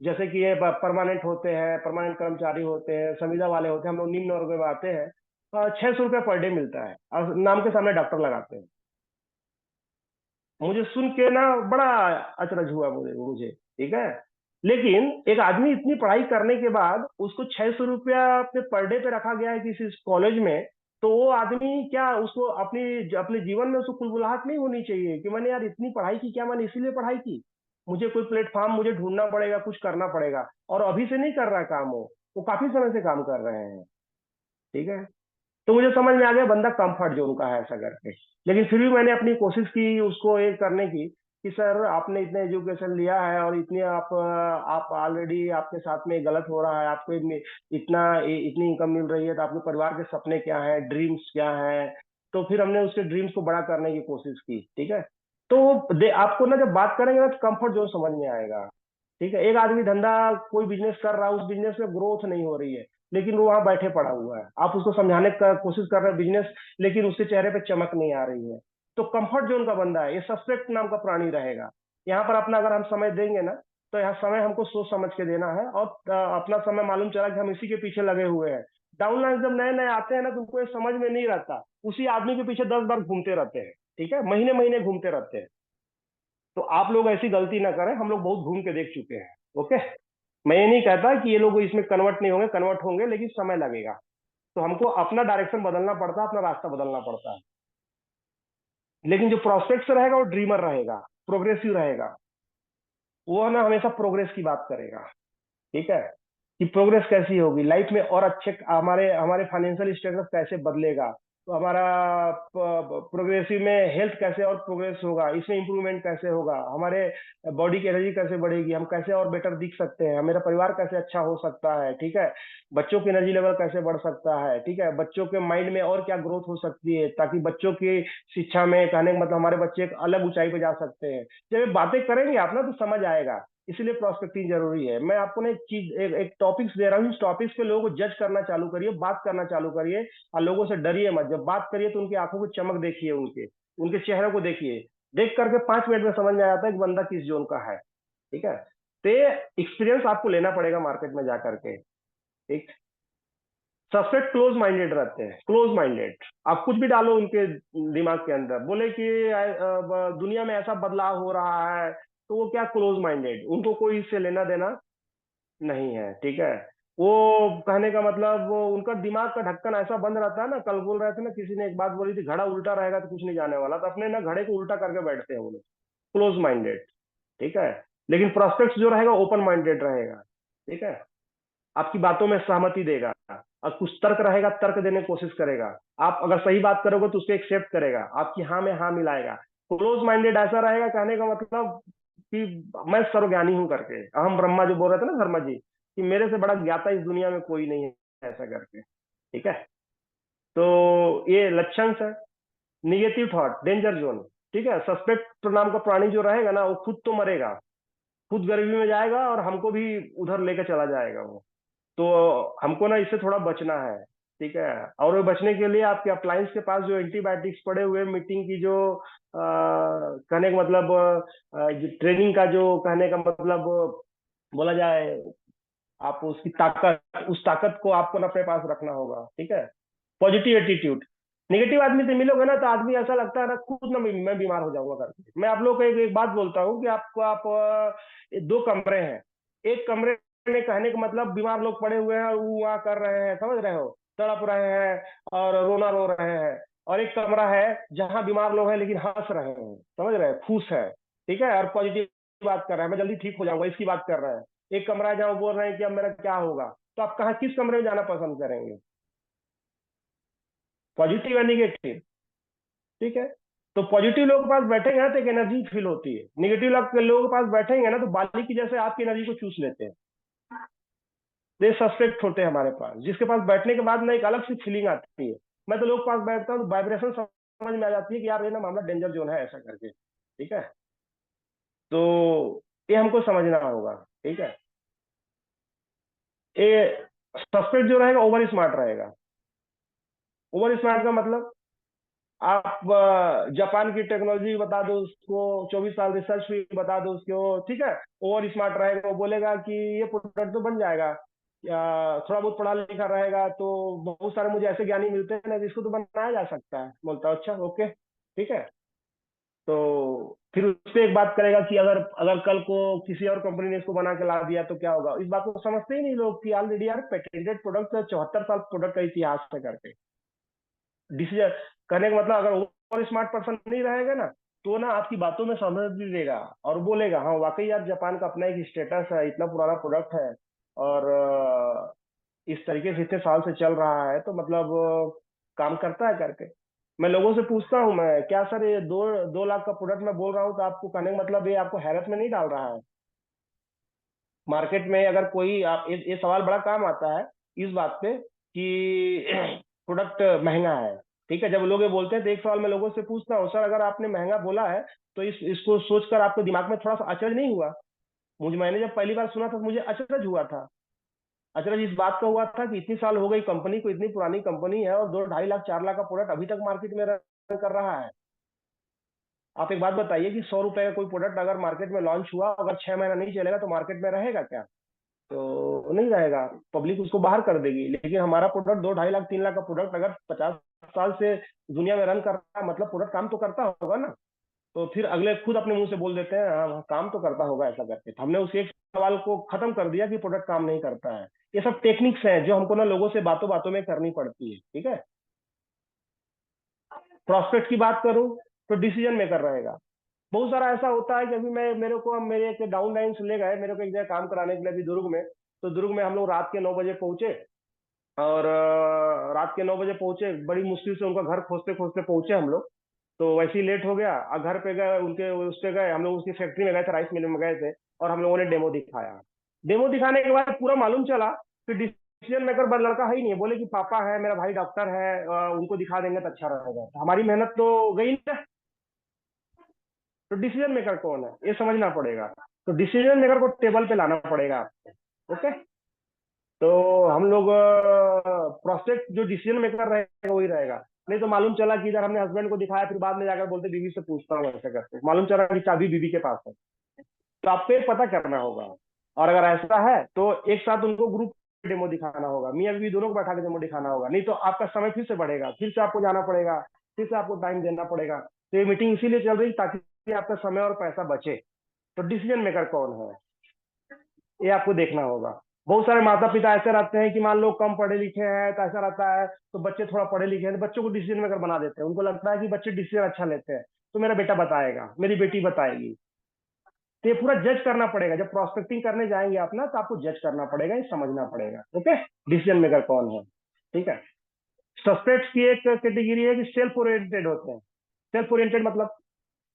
जैसे कि ये परमानेंट होते हैं, परमानेंट कर्मचारी होते हैं, संविदा वाले होते हैं, हम लोग निम्न वर्ग में आते हैं, 600 रुपया पर डे मिलता है, और नाम के सामने डॉक्टर लगाते हैं। मुझे सुन के ना बड़ा अचरज हुआ मुझे मुझे ठीक है। लेकिन एक आदमी इतनी पढ़ाई करने के बाद उसको 600 रुपया पे पर डे पे रखा गया है किसी कॉलेज में, तो वो आदमी क्या, उसको अपनी अपने जीवन में उसको कुलबुलाहट नहीं होनी चाहिए कि मैंने यार इतनी पढ़ाई की, क्या मैंने इसीलिए पढ़ाई की, मुझे कोई प्लेटफॉर्म मुझे ढूंढना पड़ेगा, कुछ करना पड़ेगा। और अभी से नहीं कर रहा है काम, वो काफी समय से काम कर रहे हैं। ठीक है। तो मुझे समझ में आ गया बंदा कंफर्ट जोन का है ऐसा करके। लेकिन फिर भी मैंने अपनी कोशिश की उसको एक करने की कि सर आपने इतना एजुकेशन लिया है और इतनी आप ऑलरेडी आपके साथ में गलत हो रहा है, आपको इतनी इनकम मिल रही है, तो आपके परिवार के सपने क्या है, ड्रीम्स क्या है। तो फिर हमने उसके ड्रीम्स को बड़ा करने की कोशिश की। ठीक है। तो आपको ना जब बात करेंगे ना तो कंफर्ट जोन समझ में आएगा। ठीक है। एक आदमी धंधा कोई बिजनेस कर रहा है, उस बिजनेस में ग्रोथ नहीं हो रही है, लेकिन वो वहां बैठे पड़ा हुआ है, आप उसको समझाने का कोशिश कर रहे हैं बिजनेस, लेकिन उसके चेहरे पे चमक नहीं आ रही है। तो कंफर्ट जोन का बंदा है, ये सस्पेक्ट नाम का प्राणी रहेगा। यहाँ पर अपना अगर हम समय देंगे ना, तो यहाँ समय हमको सोच समझ के देना है, और अपना समय मालूम चला कि हम इसी के पीछे लगे हुए हैं। डाउनलाइन जब नए नए आते हैं ना, तो उनको ये समझ में नहीं रहता, उसी आदमी के पीछे 10 बार घूमते रहते हैं। ठीक है। महीने महीने घूमते रहते हैं। तो आप लोग ऐसी गलती ना करें, हम लोग बहुत घूम के देख चुके हैं। ओके। मैं ये नहीं कहता कि ये लोग इसमें कन्वर्ट नहीं होंगे, कन्वर्ट होंगे, लेकिन समय लगेगा। तो हमको अपना डायरेक्शन बदलना पड़ता है, अपना रास्ता बदलना पड़ता है। लेकिन जो प्रोस्पेक्ट रहेगा वो ड्रीमर रहेगा, प्रोग्रेसिव रहेगा, वो ना हमेशा प्रोग्रेस की बात करेगा। ठीक है। कि प्रोग्रेस कैसी होगी लाइफ में, और अच्छे हमारे हमारे फाइनेंशियल स्टेटस कैसे बदलेगा, तो हमारा प्रोग्रेसिव में हेल्थ कैसे और प्रोग्रेस होगा, इसमें इंप्रूवमेंट कैसे होगा, हमारे बॉडी की एनर्जी कैसे बढ़ेगी, हम कैसे और बेटर दिख सकते हैं, मेरा परिवार कैसे अच्छा हो सकता है। ठीक है। बच्चों की एनर्जी लेवल कैसे बढ़ सकता है। ठीक है। बच्चों के माइंड में और क्या ग्रोथ हो सकती है, ताकि बच्चों की शिक्षा में, कहने का मतलब हमारे बच्चे एक अलग ऊंचाई पे जा सकते हैं। जब ये बातें करेंगे आप ना तो समझ आएगा। इसलिए प्रोस्पेक्टिंग जरूरी है। मैं आपको ना एक चीज, एक टॉपिक्स दे रहा हूँ, इस टॉपिक्स पे लोगों को जज करना चालू करिए, बात करना चालू करिए, और लोगों से डरिए मत। जब बात करिए तो उनकी आंखों की चमक देखिए, उनके उनके चेहरों को देखिए। देख करके 5 मिनट में समझ में आ जाता है कि बंदा किस जोन का है। ठीक है। तो एक्सपीरियंस आपको लेना पड़ेगा मार्केट में जा करके। ठीक। सब्सेट क्लोज माइंडेड रहते हैं, क्लोज माइंडेड। आप कुछ भी डालो उनके दिमाग के अंदर, बोले कि दुनिया में ऐसा बदलाव हो रहा है, तो वो क्या, क्लोज माइंडेड, उनको कोई इससे लेना देना नहीं है। ठीक है। वो कहने का मतलब, वो उनका दिमाग का ढक्कन ऐसा बंद रहता है ना, कल बोल रहे थे ना, किसी ने एक बात बोली थी, घड़ा उल्टा रहेगा तो कुछ नहीं जाने वाला, तो अपने ना घड़े को उल्टा करके बैठते हैं वो लोग, क्लोज माइंडेड। ठीक है। लेकिन प्रोस्पेक्ट जो रहेगा ओपन माइंडेड रहेगा। ठीक है। आपकी बातों में सहमति देगा, और कुछ तर्क रहेगा, तर्क देने की कोशिश करेगा। आप अगर सही बात करोगे तो उसको एक्सेप्ट करेगा, आपकी हाँ में हाँ मिलाएगा। क्लोज माइंडेड ऐसा रहेगा, कहने का मतलब कि मैं सर्वज्ञानी हूं करके, अहम ब्रह्मा जो बोल रहे थे ना धर्मा जी, कि मेरे से बड़ा ज्ञाता इस दुनिया में कोई नहीं है, ऐसा करके। ठीक है। तो ये लक्षण है। Negative thought danger zone. ठीक है। सस्पेक्ट नाम का प्राणी जो रहेगा ना, वो खुद तो मरेगा, खुद गर्मी में जाएगा, और हमको भी उधर लेकर चला जाएगा वो। तो हमको ना इससे थोड़ा बचना है। ठीक है। और वो बचने के लिए आपके अप्लायंस के पास जो एंटीबायोटिक्स पड़े हुए, मीटिंग की जो कहने का मतलब, ट्रेनिंग का जो, कहने का मतलब बोला जाए, आप उसकी ताकत, उस ताकत को आपको ना अपने पास रखना होगा। ठीक है। Positive attitude. नेगेटिव आदमी से मिलोगे ना तो आदमी ऐसा लगता है ना, खुद ना मैं बीमार हो जाऊंगा करके। मैं आप लोग को एक बात बोलता हूँ कि आपको, आप 2 कमरे हैं, एक कमरे में, कहने का मतलब बीमार लोग पड़े हुए हैं, वो वहाँ कर रहे हैं, समझ रहे हो, तड़प रहे हैं और रोना रो रहे हैं। और एक कमरा है जहां बीमार लोग हैं लेकिन हंस रहे हैं, समझ रहे हैं, खुश है, ठीक है, और पॉजिटिव बात कर रहे हैं, मैं जल्दी ठीक हो जाऊंगा, इसकी बात कर रहे हैं। एक कमरा है जहां वो बोल रहे हैं कि अब मेरा क्या होगा। तो आप कहाँ, किस कमरे में जाना पसंद करेंगे, पॉजिटिव या निगेटिव? ठीक है। तो पॉजिटिव लोगों के पास बैठेंगे ना तो एक एनर्जी फील होती है, निगेटिव लोगों के पास बैठेंगे ना तो बाली की जैसे आपकी एनर्जी को चूस लेते हैं। ये सस्पेक्ट होते हैं हमारे पास, जिसके पास बैठने के बाद ना एक अलग सी फीलिंग आती है। मैं तो लोग के पास बैठता हूँ तो वाइब्रेशन समझ में आ जाती है कि यार ये ना मामला डेंजर जोन है, ऐसा करके, ठीक है। तो ये हमको समझना होगा, ठीक है। ये सस्पेक्ट जो रहेगा ओवर स्मार्ट रहेगा। ओवर स्मार्ट का मतलब, आप जापान की टेक्नोलॉजी बता दो उसको, 24 साल रिसर्च भी बता दो उसको, ठीक है, ओवर स्मार्ट रहेगा, वो बोलेगा कि ये प्रोडक्ट तो बन जाएगा, या थोड़ा बहुत पढ़ा लिखा रहेगा तो बहुत सारे मुझे ऐसे ज्ञानी मिलते हैं ना जिसको तो बनाया जा सकता है, बोलता हूँ अच्छा ओके, ठीक है। तो फिर उससे एक बात करेगा कि अगर अगर कल को किसी और कंपनी ने इसको बना के ला दिया तो क्या होगा। इस बात को समझते ही नहीं लोग कि ऑलरेडी यार पेटेंटेड प्रोडक्ट 74 साल प्रोडक्ट का इतिहास है करके। डिसीजन करने का मतलब, अगर और स्मार्ट पर्सन नहीं रहेगा ना तो ना आपकी बातों में समझ भी लेगा और बोलेगा हाँ वाकई यार जापान का अपना एक स्टेटस है, इतना पुराना प्रोडक्ट है, और इस तरीके से इतने साल से चल रहा है, तो मतलब काम करता है करके। मैं लोगों से पूछता हूँ, मैं क्या सर ये 2 लाख का प्रोडक्ट मैं बोल रहा हूँ, तो आपको कहने का मतलब ये आपको हैरत में नहीं डाल रहा है? मार्केट में अगर कोई आप ये सवाल बड़ा काम आता है इस बात पे कि प्रोडक्ट महंगा है, ठीक है। जब लोग ये बोलते हैं तो एक सवाल मैं लोगों से पूछता हूँ, सर अगर आपने महंगा बोला है तो इसको सोचकर आपके दिमाग में थोड़ा सा अचरज नहीं हुआ? मैंने जब पहली बार सुना था तो मुझे अचरज हुआ था। अचरज इस बात का हुआ था कि इतनी साल हो गई कंपनी को, इतनी पुरानी कंपनी है, और 2-2.5 लाख 4 लाख का प्रोडक्ट अभी तक मार्केट में रन कर रहा है। आप एक बात बताइए कि 100 रुपए का कोई प्रोडक्ट अगर मार्केट में लॉन्च हुआ, अगर 6 महीना नहीं चलेगा तो मार्केट में रहेगा क्या? तो नहीं रहेगा, पब्लिक उसको बाहर कर देगी। लेकिन हमारा प्रोडक्ट 2-2.5 लाख 3 लाख का प्रोडक्ट अगर 50 साल से दुनिया में रन कर रहा है, मतलब प्रोडक्ट काम तो करता होगा ना। तो फिर अगले खुद अपने मुंह से बोल देते हैं हाँ काम तो करता होगा, ऐसा करके। तो हमने उस एक सवाल को खत्म कर दिया कि प्रोडक्ट काम नहीं करता है। ये सब टेक्निक्स हैं जो हमको ना लोगों से बातों बातों में करनी पड़ती है, ठीक है। प्रोस्पेक्ट की बात करूं तो डिसीजन मेकर रहेगा। बहुत सारा ऐसा होता है कि अभी मेरे एक डाउन लाइन से ले गए मेरे को एक जगह काम कराने के लिए, अभी दुर्ग में। तो दुर्ग में हम लोग रात के 9 बजे पहुंचे, और रात के 9 बजे पहुंचे, बड़ी मुश्किल से उनका घर खोजते खोजते पहुंचे हम लोग। तो वैसे ही लेट हो गया, और घर पे गए उनके उस पे गए, हम लोग उसकी फैक्ट्री में गए थे, राइस मिल में गए थे, और हम लोगों ने डेमो दिखाया। डेमो दिखाने के बाद पूरा मालूम चला कि डिसीजन मेकर बड़ा लड़का है ही नहीं है। बोले कि पापा है, मेरा भाई डॉक्टर है, उनको दिखा देंगे तो अच्छा रहेगा। तो हमारी मेहनत तो गई ना। तो डिसीजन मेकर कौन है ये समझना पड़ेगा। तो डिसीजन मेकर को टेबल पे लाना पड़ेगा आपको, ओके। तो हम लोग प्रोस्पेक्ट जो डिसीजन मेकर रहेगा वही रहेगा। नहीं तो मालूम चला कि इधर हमने हस्बैंड को दिखाया, फिर बाद में जाकर बोलते बीवी से पूछता हूँ, ऐसा करते मालूम चला कि चाबी बीवी के पास है। तो आपको ये पता करना होगा। और अगर ऐसा है तो एक साथ उनको ग्रुप डेमो दिखाना होगा, मियाँ बीवी दोनों को बैठा के डेमो दिखाना होगा। नहीं तो आपका समय फिर से बढ़ेगा, फिर से आपको जाना पड़ेगा, फिर से आपको टाइम देना पड़ेगा। तो ये मीटिंग इसीलिए चल रही ताकि आपका समय और पैसा बचे। तो डिसीजन मेकर कौन है ये आपको देखना होगा। बहुत सारे माता पिता ऐसे रहते हैं कि मान लो कम पढ़े लिखे हैं, तो ऐसा रहता है तो बच्चे थोड़ा पढ़े लिखे हैं तो बच्चों को डिसीजन मेकर बना देते हैं। उनको लगता है कि बच्चे डिसीजन अच्छा लेते हैं तो मेरा बेटा बताएगा, मेरी बेटी बताएगी। तो ये पूरा जज करना पड़ेगा। जब प्रोस्पेक्टिंग करने जाएंगे आप ना, तो आपको जज करना पड़ेगा, ये समझना पड़ेगा, ओके। डिसीजन मेकर कौन है, ठीक है। सस्पेक्ट्स की एक कैटेगरी है कि सेल्फ ओरिएंटेड होते हैं। सेल्फ ओरिएंटेड मतलब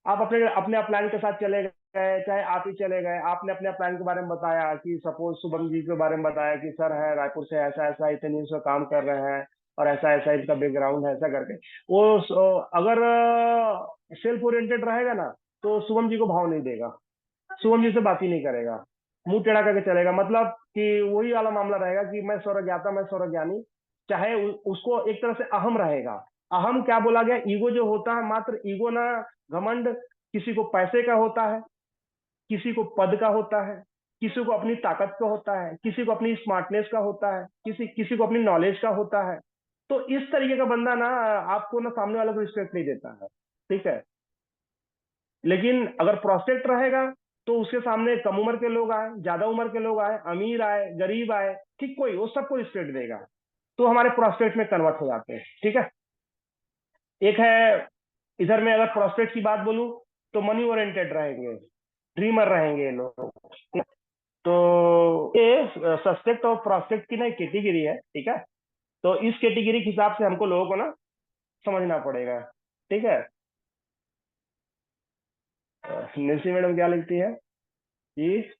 आप अपने अपने प्लान के साथ चले गए, चाहे आप ही चले गए, आपने अपने प्लान के बारे में बताया कि सपोज शुभम जी के बारे में बताया कि सर है रायपुर से, ऐसा ऐसा इतने दिन से काम कर रहे हैं, और ऐसा ऐसा इसका बैकग्राउंड है, ऐसा करके। वो अगर सेल्फ ओरिएंटेड रहेगा ना तो शुभम जी को भाव नहीं देगा, शुभम जी से बात ही नहीं करेगा, मुंह टेढ़ा करके चलेगा। मतलब कि वही वाला मामला रहेगा कि मैं सर्वज्ञाता, मैं सर्वज्ञानी। चाहे उसको एक तरह से अहम रहेगा। अहम क्या बोला गया, ईगो जो होता है, मात्र ईगो ना, घमंड किसी को पैसे का होता है, किसी को पद का होता है, किसी को अपनी ताकत का होता है, किसी को अपनी स्मार्टनेस का होता है, किसी किसी को अपनी नॉलेज का होता है। तो इस तरीके का बंदा ना आपको ना सामने वाले को रिस्पेक्ट नहीं देता है, ठीक है। लेकिन अगर प्रोस्पेक्ट रहेगा तो उसके सामने कम उम्र के लोग आए, ज्यादा उम्र के लोग आए, अमीर आए, गरीब आए, ठीक, कोई वो सबको रिस्पेक्ट देगा। तो हमारे प्रोस्पेक्ट में कन्वर्ट हो जाते हैं, ठीक है। एक है, इधर में अगर प्रोस्पेक्ट की बात बोलूं तो मनी ओरिएंटेड रहेंगे, ड्रीमर रहेंगे ये लोग। तो ये सस्पेक्ट और प्रोस्पेक्ट की ना एक कैटेगरी है, ठीक है। तो इस कैटेगरी के हिसाब से हमको लोगों को ना समझना पड़ेगा, ठीक है। निल्सी मैडम क्या लिखती है कि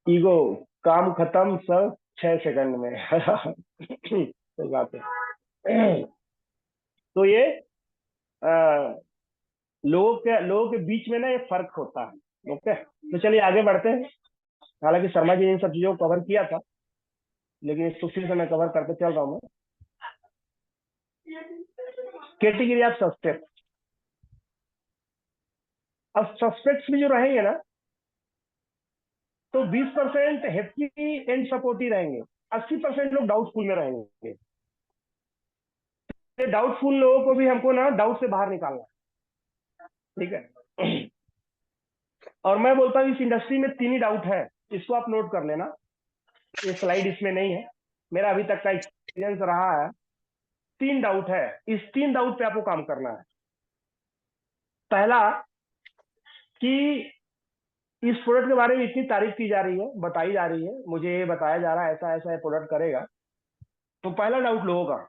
ईगो काम खत्म सब 6 सेकंड में। सही बात है। तो ये लोगों के बीच में ना ये फर्क होता है। ओके, तो चलिए आगे बढ़ते हैं। हालांकि शर्मा जी ने इन सब चीजों को कवर किया था, लेकिन इसको फिर से मैं कवर करते चल रहा हूँ। Category of suspect. अब सस्पेक्ट्स भी जो रहेंगे ना, तो 20% हैप्पी एंड सपोर्टिव रहेंगे, 80% लोग डाउटफुल में रहेंगे। डाउटफुल लोगों को भी हमको ना डाउट से बाहर निकालना है, ठीक है। और मैं बोलता हूँ इस इंडस्ट्री में 3 ही डाउट है, इसको आप नोट कर लेना। ये स्लाइड इसमें नहीं है, मेरा अभी तक का एक्सपीरियंस रहा है। 3 डाउट है, इस 3 डाउट पे आपको काम करना है। पहला कि इस प्रोडक्ट के बारे में इतनी तारीफ की जा रही है, बताई जा रही है, मुझे ये बताया जा रहा है ऐसा ऐसा ये प्रोडक्ट करेगा। तो पहला डाउट लोगों का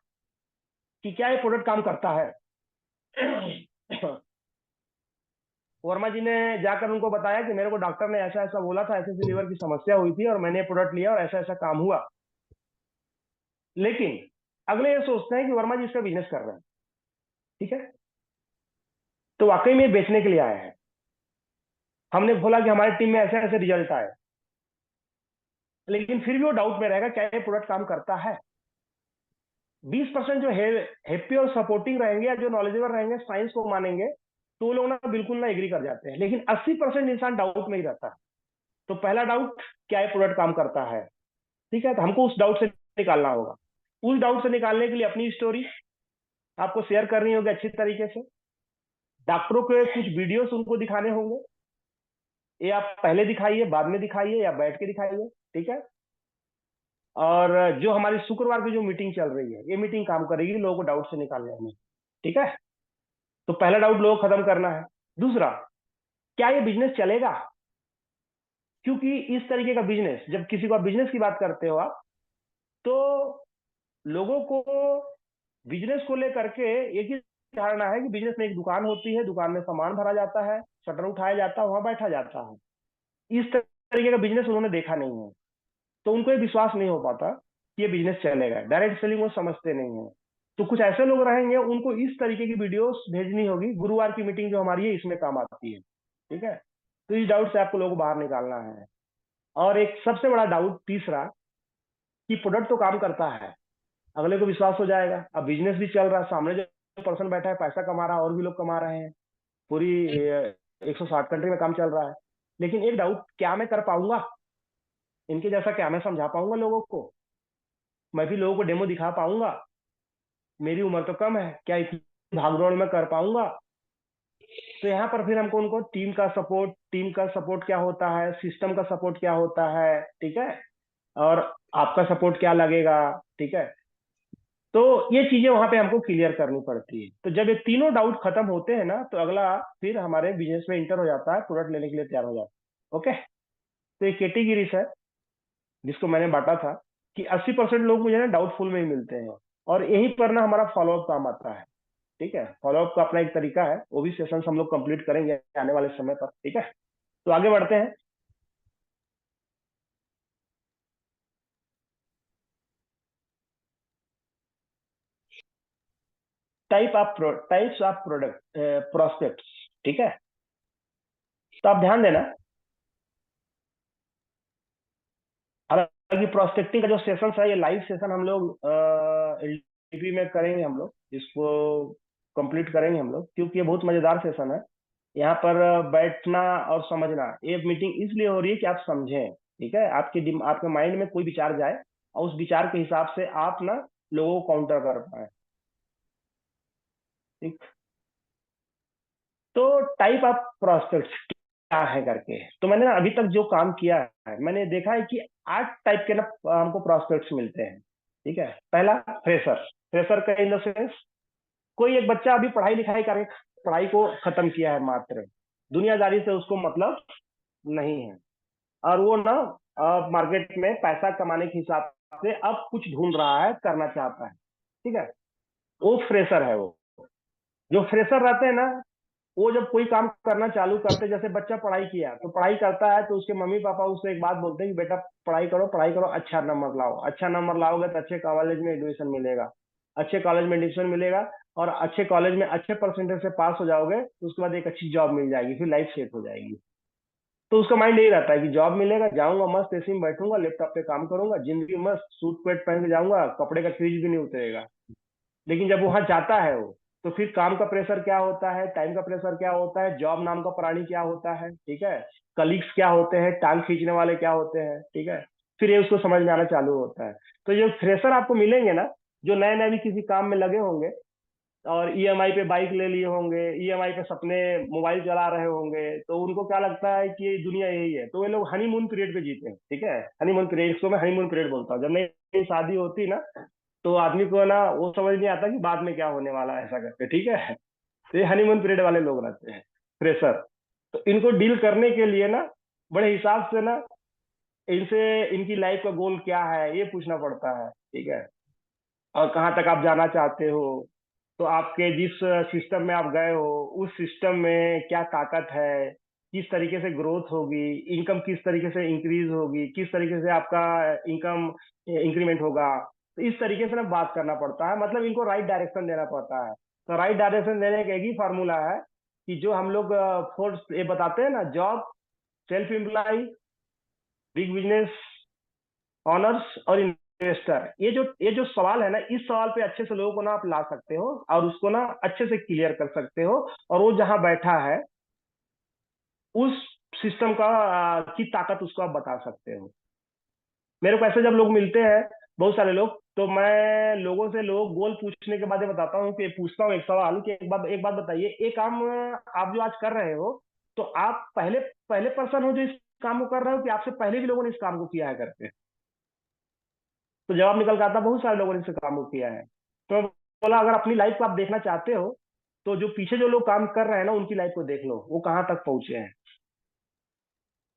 कि क्या ये प्रोडक्ट काम करता है। वर्मा जी ने जाकर उनको बताया कि मेरे को डॉक्टर ने ऐसा ऐसा बोला था, ऐसे ऐसे लीवर की समस्या हुई थी और मैंने प्रोडक्ट लिया और ऐसा ऐसा काम हुआ। लेकिन अगले ये सोचते हैं कि वर्मा जी इसका बिजनेस कर रहे हैं, ठीक है। तो वाकई में बेचने के लिए आए हैं। हमने बोला कि हमारी टीम में ऐसे ऐसे रिजल्ट आए, लेकिन फिर भी वो डाउट में रहेगा क्या ये प्रोडक्ट काम करता है। 20% जो हैप्पी और सपोर्टिंग रहेंगे या जो नॉलेजेबल रहेंगे, साइंस को मानेंगे, तो वो लोग ना बिल्कुल ना एग्री कर जाते हैं। लेकिन 80% इंसान डाउट में ही रहता है। तो पहला डाउट, क्या ये प्रोडक्ट काम करता है, ठीक है। तो हमको उस डाउट से निकालना होगा। उस डाउट से निकालने के लिए अपनी स्टोरी आपको शेयर करनी होगी अच्छी तरीके से। डॉक्टरों के कुछ वीडियोस उनको दिखाने होंगे, ये आप पहले दिखाइए, बाद में दिखाइए, या बैठ के दिखाइए, ठीक है। और जो हमारी शुक्रवार की जो मीटिंग चल रही है, ये मीटिंग काम करेगी लोगों को डाउट से निकालने में, ठीक है। तो पहला डाउट लोगों को खत्म करना है। दूसरा, क्या ये बिजनेस चलेगा। क्योंकि इस तरीके का बिजनेस, जब किसी को आप बिजनेस की बात करते हो आप, तो लोगों को बिजनेस को लेकर के एक ही धारणा है कि बिजनेस में एक दुकान होती है, दुकान में सामान भरा जाता है, शटर उठाया जाता है, वहां बैठा जाता है। इस तरीके का बिजनेस उन्होंने देखा नहीं है, तो उनको ये विश्वास नहीं हो पाता कि ये बिजनेस चलेगा। डायरेक्ट सेलिंग वो समझते नहीं है। तो कुछ ऐसे लोग रहेंगे, उनको इस तरीके की वीडियोस भेजनी होगी। गुरुवार की मीटिंग जो हमारी है इसमें काम आती है, ठीक है। तो इस डाउट से आपको लोगों को बाहर निकालना है। और एक सबसे बड़ा डाउट तीसरा, कि प्रोडक्ट तो काम करता है, अगले को विश्वास हो जाएगा, अब बिजनेस भी चल रहा है, सामने जो पर्सन बैठा है पैसा कमा रहा है, और भी लोग कमा रहे हैं, पूरी 160 कंट्री में काम चल रहा है। लेकिन एक डाउट, क्या मैं कर पाऊंगा इनके जैसा, क्या मैं समझा पाऊंगा लोगों को, मैं भी लोगों को डेमो दिखा पाऊंगा, मेरी उम्र तो कम है, क्या इतनी भागदौड़ में कर पाऊंगा। तो यहाँ पर फिर हमको उनको टीम का सपोर्ट क्या होता है, सिस्टम का सपोर्ट क्या होता है, ठीक है, और आपका सपोर्ट क्या लगेगा, ठीक है। तो ये चीजें वहां पे हमको क्लियर करनी पड़ती है। तो जब ये तीनों डाउट खत्म होते हैं ना, तो अगला फिर हमारे बिजनेस में इंटर हो जाता है, प्रोडक्ट लेने के लिए तैयार हो जाता है। ओके, तो ये कैटेगरीज है जिसको मैंने बांटा था कि 80% लोग मुझे ना डाउटफुल में ही मिलते हैं, और यहीं पर ना हमारा फॉलोअप काम आता है, ठीक है। फॉलोअप का अपना एक तरीका है, वो भी सेशन हम लोग कंप्लीट करेंगे आने वाले समय पर, ठीक है। तो आगे बढ़ते हैं। टाइप्स ऑफ प्रोडक्ट प्रोस्पेक्ट्स, ठीक है। तो आप ध्यान देना, हालांकि प्रोस्पेक्टिंग का जो सेशन है, ये लाइव सेशन हम लोग एलटीपी में करेंगे, हम लोग इसको कंप्लीट करेंगे हम लोग, क्योंकि ये बहुत मजेदार सेशन है। यहाँ पर बैठना और समझना, ये मीटिंग इसलिए हो रही है कि आप समझें, ठीक है। आपके माइंड में कोई विचार जाए और उस विचार के हिसाब से आप ना लोगों को काउंटर कर पाए, ठीक। तो टाइप ऑफ प्रोस्पेक्ट्स क्या है करके, तो मैंने ना अभी तक जो काम किया है, मैंने देखा है कि 8 टाइप के ना हमको प्रोस्पेक्ट्स मिलते हैं, ठीक है। पहला, फ्रेशर। फ्रेशर का इन द सेंस कोई एक बच्चा अभी पढ़ाई लिखाई करके पढ़ाई को खत्म किया है, मात्र दुनियादारी से उसको मतलब नहीं है, और वो ना मार्केट में पैसा कमाने के हिसाब से अब कुछ ढूंढ रहा है, करना चाहता है, ठीक है। वो फ्रेशर है। वो जो फ्रेशर रहते हैं ना, वो जब कोई काम करना चालू करते, जैसे बच्चा पढ़ाई किया तो पढ़ाई करता है, तो उसके मम्मी पापा उससे एक बात बोलते हैं कि बेटा पढ़ाई करो, पढ़ाई करो, अच्छा नंबर लाओ, अच्छा नंबर लाओगे तो अच्छे कॉलेज में एडमिशन मिलेगा, अच्छे कॉलेज में एडमिशन मिलेगा, और अच्छे कॉलेज में अच्छे परसेंटेज से पास हो जाओगे तो उसके बाद एक अच्छी जॉब मिल जाएगी, फिर लाइफ सेट हो जाएगी। तो उसका माइंड यही रहता है कि जॉब मिलेगा, जाऊंगा मस्त एसी में बैठूंगा, लैपटॉप पे काम करूंगा, जिंदगी मस्त, सूट पेट पहन के जाऊंगा, कपड़े का क्रीज भी नहीं उतरेगा। लेकिन जब वहां जाता है वो, तो फिर काम का प्रेशर क्या होता है, टाइम का प्रेशर क्या होता है, जॉब नाम का प्राणी क्या होता है, ठीक है, कलीग्स क्या होते हैं, टांग खींचने वाले क्या होते हैं, ठीक है, फिर ये उसको समझ में आना चालू होता है। तो जो फ्रेशर आपको मिलेंगे ना, जो नए नए भी किसी काम में लगे होंगे, और ईएमआई पे बाइक ले लिए होंगे, ईएमआई पे सपने मोबाइल चला रहे होंगे, तो उनको क्या लगता है कि ये दुनिया यही है, तो वे लोग हनीमून पीरियड पे जीते हैं, ठीक है। हनीमून पीरियड, इसको मैं हनीमून पीरियड बोलता हूँ। जब नई नई शादी होती ना, तो आदमी को ना वो समझ नहीं आता कि बाद में क्या होने वाला है, ऐसा करके, ठीक है। तो ये हनीमून पीरियड वाले लोग रहते हैं फ्रेशर। तो इनको डील करने के लिए ना, बड़े हिसाब से ना, इनसे इनकी लाइफ का गोल क्या है ये पूछना पड़ता है, ठीक है, और कहाँ तक आप जाना चाहते हो, तो आपके जिस सिस्टम में आप गए हो, उस सिस्टम में क्या ताकत है, किस तरीके से ग्रोथ होगी, इनकम किस तरीके से इंक्रीज होगी, किस तरीके से आपका इनकम इंक्रीमेंट होगा। तो इस तरीके से ना बात करना पड़ता है, मतलब इनको राइट डायरेक्शन देना पड़ता है। तो राइट डायरेक्शन देने का एक ही फार्मूला है कि जो हम लोग फोर्स ये बताते हैं ना, job, self employ, big business owners और इन्वेस्टर, ये जो सवाल है ना, इस सवाल पे अच्छे से लोगों को ना आप ला सकते हो, और उसको ना अच्छे से क्लियर कर सकते हो, और वो जहां बैठा है उस सिस्टम का की ताकत उसको आप बता सकते हो। मेरे को ऐसे जब लोग मिलते हैं, बहुत सारे लोग, तो मैं लोगों से, लोग गोल पूछने के बाद ये बताता हूँ कि पूछता हूँ एक सवाल कि एक बात बताइए, एक काम आप जो आज कर रहे हो, तो आप पहले पहले पर्सन हो जो इस काम को कर रहे हो, कि आपसे पहले भी लोगों ने इस काम को किया है करके। तो जवाब निकल के आता बहुत सारे लोगों ने इस काम को किया है। तो मैं बोला अगर अपनी लाइफ को आप देखना चाहते हो, तो जो पीछे जो लोग काम कर रहे हैं ना, उनकी लाइफ को देख लो, वो कहाँ तक पहुंचे हैं।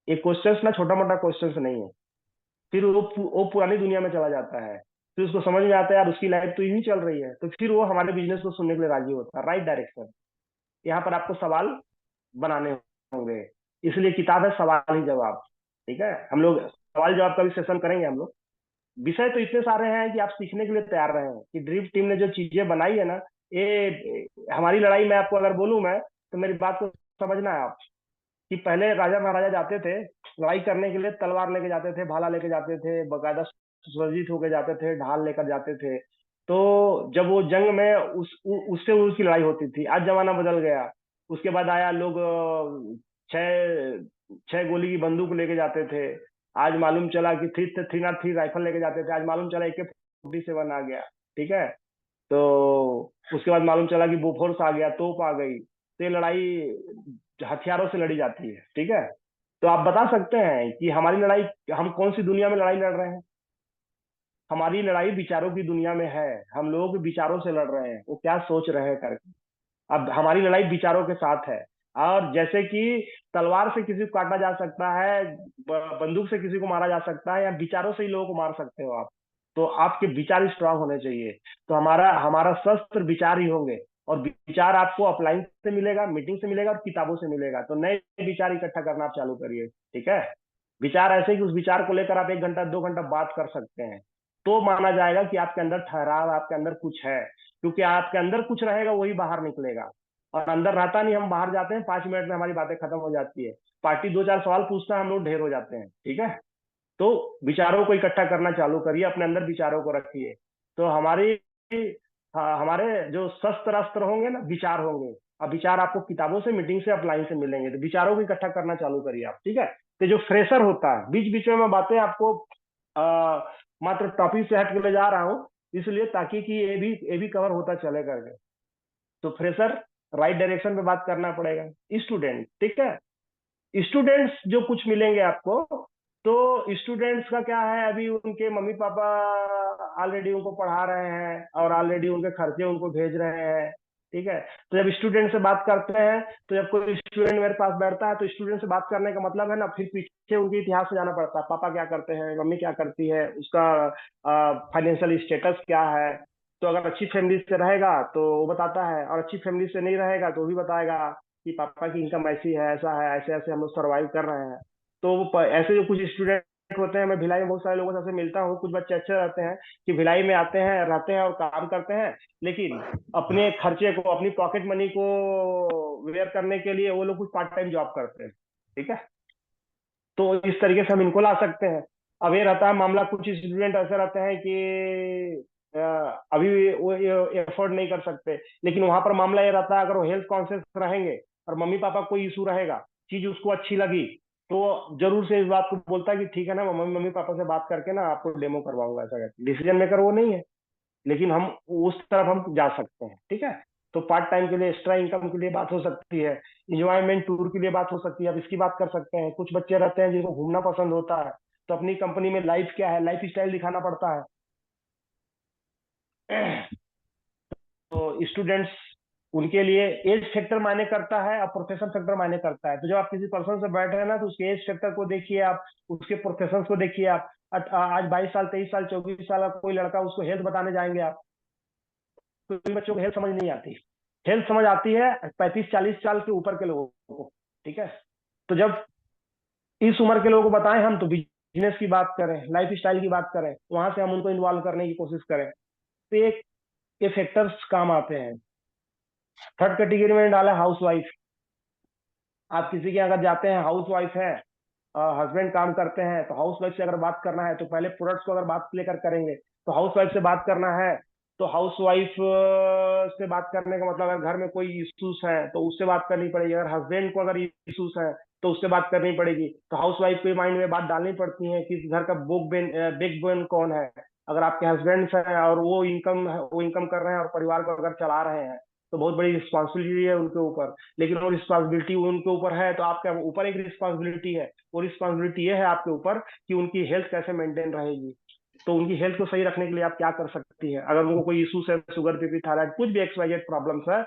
ये क्वेश्चंस ना छोटा मोटा क्वेश्चंस नहीं है। फिर वो पुरानी दुनिया में चला जाता है, फिर उसको समझ में आता है यार उसकी लाइफ तो यूं ही चल रही है, तो फिर वो हमारे बिजनेस को सुनने के लिए राजी होता है। राइट डायरेक्शन, यहाँ पर आपको सवाल बनाने होंगे, इसलिए किताब है सवाल ही जवाब, ठीक है। हम लोग सवाल जवाब का भी सेशन करेंगे हम लोग। विषय तो इतने सारे हैं कि आप सीखने के लिए तैयार रहे, कि ड्रीम टीम ने जो चीजें बनाई है ना, ये हमारी लड़ाई, मैं आपको अगर बोलूं मैं, तो मेरी बात को समझना है आप, कि पहले राजा महाराजा जाते थे लड़ाई करने के लिए, तलवार लेके जाते थे, भाला लेके जाते थे, बकायदा सुसज्जित होके जाते थे, ढाल लेकर जाते थे। तो जब वो जंग में उससे उसकी लड़ाई होती थी। आज जमाना बदल गया, उसके बाद आया, लोग छह छह गोली की बंदूक लेके जाते थे। आज मालूम चला कि 303 राइफल लेके जाते थे, आज मालूम चला AK-47 आ गया, ठीक है। तो उसके बाद मालूम चला कि बोफोर्स आ गया, तोप आ गई। तो ये लड़ाई हथियारों से लड़ी जाती है, ठीक है। तो आप बता सकते हैं कि हमारी लड़ाई, हम कौन सी दुनिया में लड़ाई लड़ रहे हैं। हमारी लड़ाई विचारों की दुनिया में है, हम लोग विचारों से लड़ रहे हैं, वो क्या सोच रहे हैं करके। अब हमारी लड़ाई विचारों के साथ है। और जैसे कि तलवार से किसी को काटा जा सकता है, बंदूक से किसी को मारा जा सकता है, या विचारों से ही लोगों को मार सकते हो आप। तो आपके विचार स्ट्रांग होने चाहिए। तो हमारा हमारा शस्त्र विचार ही होंगे, और विचार आपको अपलाइन से मिलेगा, मीटिंग से मिलेगा, और किताबों से मिलेगा। तो नए विचार इकट्ठा करना आप चालू करिए, ठीक है। विचार ऐसे कि उस विचार को लेकर आप 1 घंटा 2 घंटा बात कर सकते हैं, तो माना जाएगा कि आपके अंदर ठहराव, आपके अंदर कुछ है। क्योंकि आपके अंदर कुछ रहेगा वही बाहर निकलेगा, और अंदर रहता नहीं। हम बाहर जाते हैं, 5 मिनट में हमारी बातें खत्म हो जाती है, पार्टी 2 4 सवाल पूछता है, हम लोग ढेर हो जाते हैं, ठीक है। तो विचारों को इकट्ठा करना चालू करिए, अपने अंदर विचारों को रखिए। तो हमारे जो शस्त्र अस्त्र होंगे ना, विचार होंगे। अब विचार आपको किताबों से, मीटिंग से, अपलाइन से मिलेंगे। तो विचारों को इकट्ठा करना चालू करिए आप, ठीक है। तो जो फ्रेशर होता है, बीच बीच में मैं बातें आपको मात्र टॉपिक से हट के ले जा रहा हूँ, इसलिए ताकि कि ये भी कवर होता चले करके। तो फ्रेशर, राइट डायरेक्शन में बात करना पड़ेगा। स्टूडेंट, ठीक है। स्टूडेंट्स जो कुछ मिलेंगे आपको, तो स्टूडेंट्स का क्या है, अभी उनके मम्मी पापा ऑलरेडी उनको पढ़ा रहे हैं, और ऑलरेडी उनके खर्चे उनको भेज रहे हैं। ठीक है। तो जब स्टूडेंट से बात करते हैं, तो जब कोई स्टूडेंट मेरे पास बैठता है तो स्टूडेंट से बात करने का मतलब है ना, फिर पीछे उनके इतिहास में जाना पड़ता है, पापा क्या करते हैं, मम्मी क्या करती है, उसका फाइनेंशियल स्टेटस क्या है। तो अगर अच्छी फैमिली से रहेगा तो वो बताता है, और अच्छी फैमिली से नहीं रहेगा तो वो भी बताएगा कि पापा की इनकम ऐसी है, ऐसा है, ऐसे ऐसे हम लोग सर्वाइव कर रहे हैं। तो ऐसे जो कुछ स्टूडेंट होते हैं, मैं भिलाई में बहुत सारे लोगों से मिलता हूँ, कुछ बच्चे अच्छे रहते हैं कि भिलाई में आते हैं, रहते हैं और काम करते हैं, लेकिन अपने खर्चे को, अपनी पॉकेट मनी को वेयर करने के लिए वो लोग कुछ पार्ट टाइम जॉब करते हैं। ठीक है। तो इस तरीके से हम इनको ला सकते हैं। अब ये रहता है मामला, कुछ स्टूडेंट ऐसे रहते हैं कि अभी वो एफोर्ड नहीं कर सकते, लेकिन वहां पर मामला ये रहता है, अगर वो हेल्थ कॉन्शियस रहेंगे और मम्मी पापा को कोई इशू रहेगा, चीज उसको अच्छी लगी, तो जरूर से इस बात को बोलता है कि ठीक है ना, मम्मी मम्मी पापा से बात करके ना आपको डेमो करवाऊंगा, ऐसा करके। डिसीजन मेकर वो नहीं है, लेकिन हम उस तरफ हम जा सकते हैं। ठीक है। तो पार्ट टाइम के लिए, एक्स्ट्रा इनकम के लिए बात हो सकती है, इंजॉयमेंट टूर के लिए बात हो सकती है, अब इसकी बात कर सकते हैं। कुछ बच्चे रहते हैं जिनको घूमना पसंद होता है, तो अपनी कंपनी में लाइफ क्या है, लाइफ स्टाइल दिखाना पड़ता है। तो स्टूडेंट्स, उनके लिए एज फैक्टर मायने करता है और प्रोफेशन फैक्टर मायने करता है। तो जब आप किसी पर्सन से बैठ रहे हैं ना, तो उसके एज फैक्टर को देखिए आप, उसके प्रोफेशन को देखिए आप। आज 22 साल, 23 साल, 24 साल का कोई लड़का, उसको हेल्थ बताने जाएंगे आप, तो इन बच्चों को हेल्थ समझ नहीं आती। हेल्थ समझ आती है 35-40 साल के ऊपर के लोगों को। ठीक है। तो जब इस उम्र के लोगों को बताएं हम, तो बिजनेस की बात करें, लाइफ स्टाइल की बात करें, वहां से हम उनको इन्वॉल्व करने की कोशिश करें, तो ये फैक्टर्स काम आते हैं। थर्ड कैटेगरी में डाला हाउस वाइफ। आप किसी के अगर जाते हैं, हाउस वाइफ है, हस्बैंड काम करते हैं, तो हाउस वाइफ से अगर बात करना है तो पहले प्रोडक्ट्स को अगर बात लेकर करेंगे, तो हाउस वाइफ से बात करना है तो हाउस वाइफ से बात करने का मतलब, अगर घर में कोई इश्यूज है तो उससे बात करनी पड़ेगी, अगर हस्बैंड को अगर इश्यूज है तो उससे बात करनी पड़ेगी। तो हाउस वाइफ के माइंड में बात डालनी पड़ती है कि इस घर का बिग बोन कौन है। अगर आपके हस्बैंड है और वो इनकम कर रहे हैं और परिवार को अगर चला रहे हैं, तो बहुत बड़ी रिस्पॉन्सिबिलिटी है उनके ऊपर। लेकिन वो रिस्पॉन्सिबिलिटी उनके ऊपर है, तो आपके ऊपर एक रिस्पॉन्सिबिलिटी है। वो रिस्पॉन्सिबिलिटी ये है आपके ऊपर कि उनकी हेल्थ कैसे मेंटेन रहेगी। तो उनकी हेल्थ को सही रखने के लिए आप क्या कर सकती है, अगर उनको कोई इशूज है, शुगर, बीपी, थायराइड, कुछ भी एक्सवाइजेड प्रॉब्लम्स है,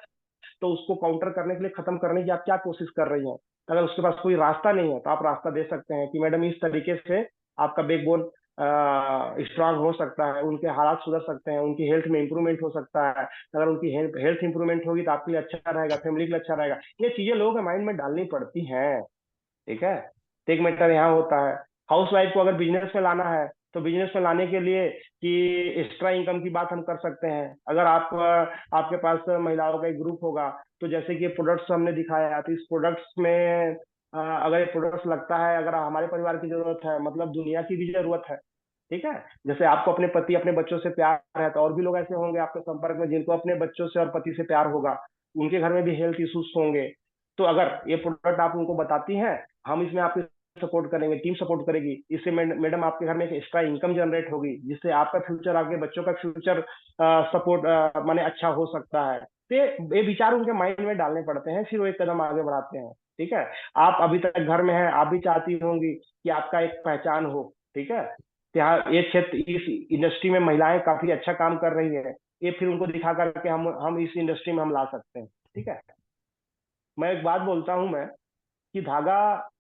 तो उसको काउंटर करने के लिए, खत्म करने की आप क्या कोशिश कर रही हैं। अगर उसके पास कोई रास्ता नहीं है, तो आप रास्ता दे सकते हैं कि मैडम, इस तरीके से आपका बैकबोन स्ट्रांग हो सकता है, उनके हालात सुधर सकते हैं, उनकी हेल्थ में इंप्रूवमेंट हो सकता है। अगर उनकी हेल्थ इंप्रूवमेंट होगी तो आपके लिए अच्छा रहेगा, फैमिली के लिए अच्छा रहेगा। ये चीजें लोगों के माइंड में डालनी पड़ती हैं। ठीक है। तो एक मैटर यहाँ होता है, हाउस वाइफ को अगर बिजनेस में लाना है, तो बिजनेस में लाने के लिए कि एक्स्ट्रा इनकम की बात हम कर सकते हैं। अगर आपके पास महिलाओं का एक ग्रुप होगा, तो जैसे कि प्रोडक्ट्स हमने दिखाया, तो इस प्रोडक्ट्स में अगर ये प्रोडक्ट्स लगता है, अगर हमारे परिवार की जरूरत है, मतलब दुनिया की भी जरूरत है। ठीक है। जैसे आपको अपने पति, अपने बच्चों से प्यार है, तो और भी लोग ऐसे होंगे आपके संपर्क में जिनको अपने बच्चों से और पति से प्यार होगा, उनके घर में भी हेल्थ इश्यूज होंगे। तो अगर ये प्रोडक्ट आप उनको बताती हैं, हम इसमें आपकी सपोर्ट करेंगे, टीम सपोर्ट करेगी, इससे मैडम आपके घर में एक एक्स्ट्रा इनकम जनरेट होगी, जिससे आपका फ्यूचर, आपके बच्चों का फ्यूचर सपोर्ट माने अच्छा हो सकता है। तो ये विचार उनके माइंड में डालने पड़ते हैं, फिर वो एक कदम आगे बढ़ाते हैं। ठीक है। आप अभी तक घर में हैं, आप भी चाहती होंगी कि आपका एक पहचान हो। ठीक है। तो यहाँ ये क्षेत्र, इस इंडस्ट्री में महिलाएं काफी अच्छा काम कर रही है, ये फिर उनको दिखा करके हम इस इंडस्ट्री में हम ला सकते हैं। ठीक है। मैं एक बात बोलता हूं मैं, कि धागा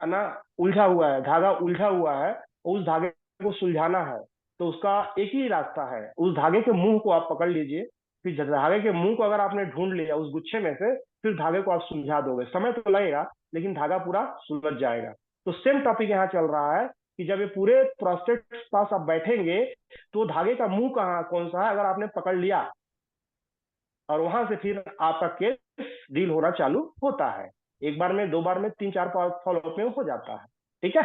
है ना, उलझा हुआ है, धागा उलझा हुआ है, और उस धागे को सुलझाना है। तो उसका एक ही रास्ता है, उस धागे के मुंह को आप पकड़ लीजिए। फिर धागे के मुंह को अगर आपने ढूंढ लिया उस गुच्छे में से, फिर धागे को आप सुलझा दोगे। समय तो लगेगा, लेकिन धागा पूरा सुलझ जाएगा। तो सेम टॉपिक यहाँ चल रहा है कि जब ये पूरे प्रोस्टेट पास आप बैठेंगे, तो धागे का मुंह कहाँ, कौन सा है, अगर आपने पकड़ लिया, और वहां से फिर आपका केस डील होना चालू होता है। एक बार में, दो बार में, तीन चार फॉलोअप में हो जाता है। ठीक है।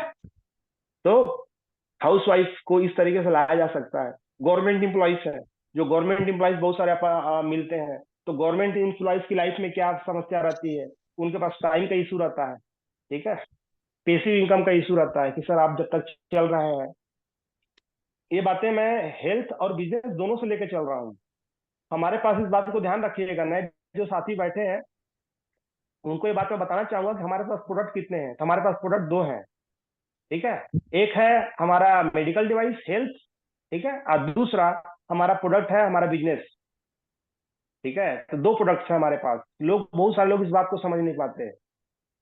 तो हाउस वाइफ को इस तरीके से लाया जा सकता है। गवर्नमेंट इंप्लॉइज है, जो गवर्नमेंट इंप्लॉइज बहुत सारे मिलते हैं, तो गवर्नमेंट इंप्लॉइज की लाइफ में क्या समस्या रहती है, उनके पास टाइम का इशू रहता है। ठीक है। पेसिव इनकम का इशू रहता है कि सर आप जब तक चल रहे हैं, ये बातें मैं हेल्थ और बिजनेस दोनों से लेकर चल रहा हूँ। हमारे पास, इस बात को ध्यान रखिएगा, नए जो साथी बैठे हैं उनको ये बात मैं बताना चाहूंगा कि हमारे पास प्रोडक्ट कितने हैं। तो हमारे पास प्रोडक्ट दो हैं। ठीक है। एक है हमारा मेडिकल डिवाइस हेल्थ, ठीक है, और दूसरा हमारा प्रोडक्ट है हमारा बिजनेस। ठीक है, तो दो प्रोडक्ट्स हैं हमारे पास। लोग, बहुत सारे लोग इस बात को समझ नहीं पाते हैं।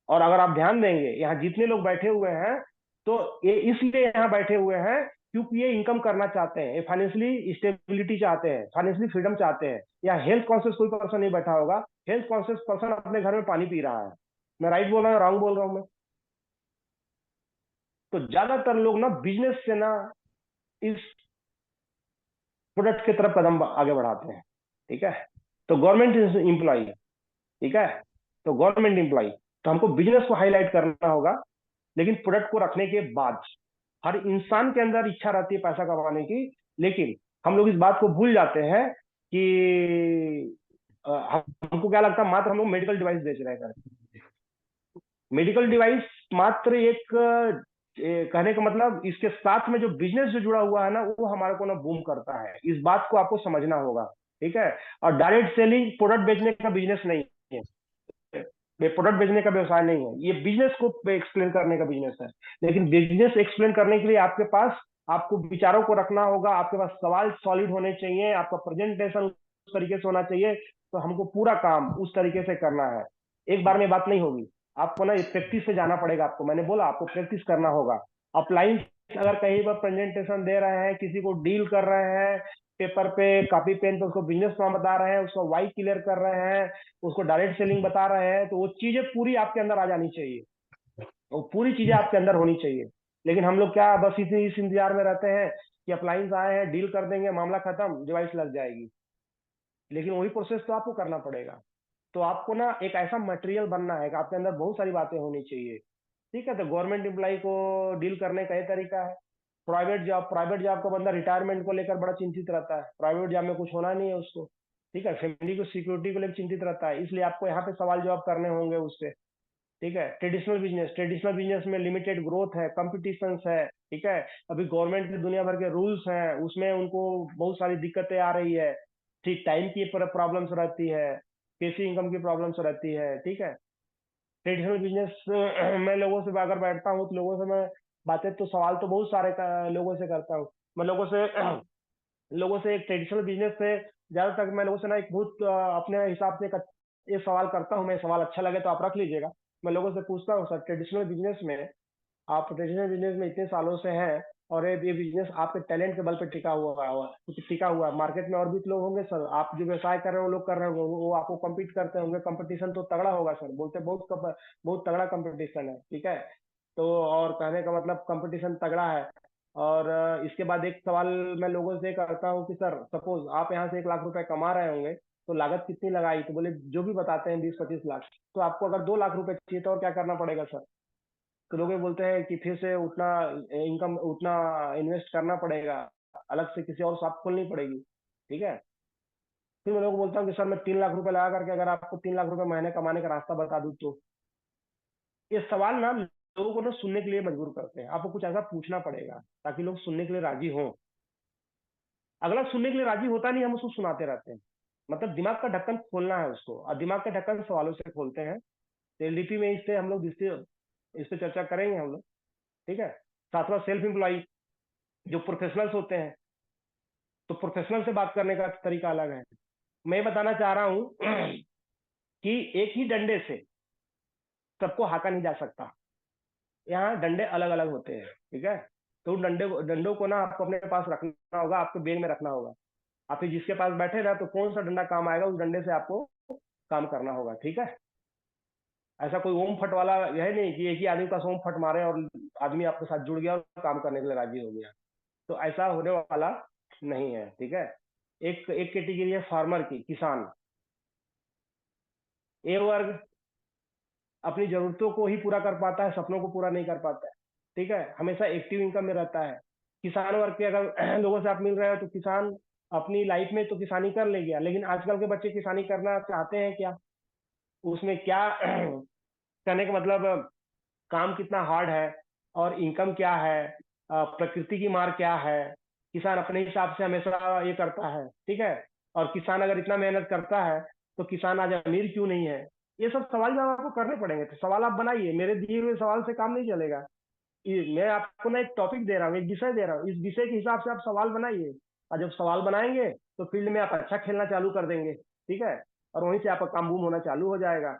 और अगर आप ध्यान देंगे, यहाँ जितने लोग बैठे हुए हैं, तो ये इसलिए यहाँ बैठे हुए हैं क्योंकि ये इनकम करना चाहते हैं, ये फाइनेंशियली स्टेबिलिटी चाहते हैं, फाइनेंशियली फ्रीडम चाहते हैं। या हेल्थ कॉन्शियस कोई पर्सन नहीं बैठा होगा, हेल्थ कॉन्शियस पर्सन अपने घर में पानी पी रहा है। मैं राइट बोल रहा हूँ, रॉन्ग बोल रहा हूँ मैं? तो ज्यादातर लोग ना बिजनेस से ना इस प्रोडक्ट की तरफ कदम आगे बढ़ाते हैं। ठीक है, तो गवर्नमेंट एम्प्लॉय, ठीक है, तो गवर्नमेंट एम्प्लॉय, तो हमको बिजनेस को हाईलाइट करना होगा, लेकिन प्रोडक्ट को रखने के बाद। हर इंसान के अंदर इच्छा रहती है पैसा कमाने की, लेकिन हम लोग इस बात को भूल जाते हैं कि हमको क्या लगता है, मात्र हम लोग मेडिकल डिवाइस बेच रहे हैं। मेडिकल डिवाइस मात्र एक कहने का मतलब, इसके साथ में जो बिजनेस जो जुड़ा हुआ है ना, वो हमारे को ना बूम करता है। इस बात को आपको समझना होगा। ठीक है, और डायरेक्ट सेलिंग प्रोडक्ट बेचने का बिजनेस नहीं है, ये प्रोडक्ट बेचने का व्यवसाय नहीं है, ये बिजनेस को एक्सप्लेन करने का बिजनेस है। लेकिन बिजनेस एक्सप्लेन करने के लिए आपके पास, आपको विचारों को रखना होगा, आपके पास सवाल सॉलिड होने चाहिए, आपका प्रेजेंटेशन उस तरीके से होना चाहिए। तो हमको पूरा काम उस तरीके से करना है। एक बार में बात नहीं होगी, आपको ना प्रैक्टिस से जाना पड़ेगा। आपको मैंने बोला, आपको प्रैक्टिस करना होगा। अपलाइन अगर कहीं पर प्रेजेंटेशन दे रहे हैं, किसी को डील कर रहे हैं, पेपर पे कॉपी पेन पे उसको बिजनेस प्लान बता रहे हैं, उसको वाई क्लियर कर रहे हैं, उसको डायरेक्ट सेलिंग बता रहे हैं, तो वो चीजें पूरी आपके अंदर आ जानी चाहिए, वो पूरी चीजें आपके अंदर होनी चाहिए। लेकिन हम लोग क्या बस इस इंतजार में रहते हैं कि अप्लाइंस आए हैं, डील कर देंगे, मामला खत्म, डिवाइस लग जाएगी। लेकिन वही प्रोसेस तो आपको करना पड़ेगा। तो आपको ना एक ऐसा मटेरियल बनना है कि आपके अंदर बहुत सारी बातें होनी चाहिए। ठीक है, तो गवर्नमेंट एम्प्लॉय को डील करने का ये तरीका है। प्राइवेट जॉब का बंदा रिटायरमेंट को लेकर बड़ा चिंतित रहता है, प्राइवेट जॉब में कुछ होना नहीं है उसको। ठीक है, फैमिली को सिक्योरिटी को लेकर चिंतित रहता है, इसलिए आपको यहाँ पे सवाल जवाब करने होंगे उससे। ठीक है, ट्रेडिशनल बिजनेस में लिमिटेड ग्रोथ है, कंपटीशन है। ठीक है, अभी गवर्नमेंट के दुनिया भर के रूल्स हैं, उसमें उनको बहुत सारी दिक्कतें आ रही है। ठीक, टाइम की प्रॉब्लम्स रहती है, कैसी इनकम की प्रॉब्लम्स रहती है। ठीक है, ट्रेडिशनल बिजनेस मैं लोगों से अगर बैठता हूँ, तो लोगों से मैं बातें, तो सवाल तो बहुत सारे लोगों से करता हूँ। मैं लोगों से लोगों से एक ट्रेडिशनल बिजनेस से ज्यादातर मैं लोगों से ना एक बहुत अपने हिसाब से एक सवाल करता हूँ। मैं सवाल अच्छा लगे तो आप रख लीजिएगा। मैं लोगों से पूछता हूँ, सर ट्रेडिशनल बिजनेस में, आप ट्रेडिशनल बिजनेस में इतने सालों से हैं, और ये बिजनेस आपके टैलेंट के बल पे टिका हुआ है। मार्केट में और भी तो लोग होंगे सर, आप जो व्यवसाय कर रहे हो, लोग कर रहे होंगे, वो आपको कम्पीट करते होंगे, कंपटीशन तो तगड़ा होगा सर। बोलते बहुत तगड़ा कंपटीशन है। ठीक है, तो और कहने का मतलब कंपटीशन तगड़ा है। और इसके बाद एक सवाल मैं लोगों से करता हूँ कि सर सपोज आप यहाँ से 1 लाख रुपए कमा रहे होंगे, तो लागत कितनी लगाई? तो बोले जो भी बताते हैं 20-25 लाख। तो आपको अगर 2 लाख रुपए चाहिए तो और क्या करना पड़ेगा सर? तो लोग ये बोलते हैं कि फिर से उतना इनकम, उतना इन्वेस्ट करना पड़ेगा, अलग से किसी और शॉप खोलनी पड़ेगी। ठीक है, फिर मैं लोगों को बोलता हूँ कि सर मैं 3 लाख रुपए लगा करके अगर आपको 3 लाख रुपए महीने कमाने का रास्ता बता दूं तो। ये सवाल ना लोगों को ना सुनने के लिए मजबूर करते हैं। आपको कुछ ऐसा पूछना पड़ेगा ताकि लोग सुनने के लिए राजी हों। अगला सुनने के लिए राजी होता नहीं, हम उसको सुनाते रहते हैं। मतलब दिमाग का ढक्कन खोलना है उसको, और दिमाग का ढक्कन सवालों से खोलते हैं। एलडीपी में इससे हम लोग इस पे चर्चा करेंगे हम लोग। ठीक है, साथ में सेल्फ एम्प्लॉय जो प्रोफेशनल्स होते हैं, तो प्रोफेशनल से बात करने का तरीका अलग है। मैं बताना चाह रहा हूं कि एक ही डंडे से सबको हाका नहीं जा सकता। यहाँ डंडे अलग अलग होते हैं। ठीक है, तो उन डंडों को ना आपको अपने पास रखना होगा, आपके बैग में रखना होगा। आप फिर जिसके पास बैठे ना, तो कौन सा डंडा काम आएगा, उस डंडे से आपको काम करना होगा। ठीक है, ऐसा कोई ओम फट वाला यह नहीं कि एक ही आदमी का ओम फट मारे और आदमी आपके साथ जुड़ गया और काम करने के लिए राजी हो गया। तो ऐसा होने वाला नहीं है। ठीक है, एक एक कैटेगरी है फार्मर की, किसान। ए वर्ग अपनी जरूरतों को ही पूरा कर पाता है, सपनों को पूरा नहीं कर पाता है। ठीक है, हमेशा एक्टिव इनकम में रहता है। किसान वर्ग के अगर लोगों से आप मिल रहे हो, तो किसान अपनी लाइफ में तो किसानी कर ले गया, लेकिन आजकल के बच्चे किसानी करना चाहते हैं क्या? उसमें क्या कहने का मतलब, काम कितना हार्ड है, और इनकम क्या है, प्रकृति की मार क्या है। किसान अपने हिसाब से हमेशा ये करता है। ठीक है, और किसान अगर इतना मेहनत करता है, तो किसान आज अमीर क्यों नहीं है? ये सब सवाल जवाब आपको करने पड़ेंगे। तो सवाल आप बनाइए, मेरे दिए हुए सवाल से काम नहीं चलेगा। मैं आपको ना एक टॉपिक दे रहा हूँ, एक विषय दे रहा हूँ, इस विषय के हिसाब से आप सवाल बनाइए। और जब सवाल बनाएंगे, तो फील्ड में आप अच्छा खेलना चालू कर देंगे। ठीक है, और वहीं से आपका काम बूम होना चालू हो जाएगा।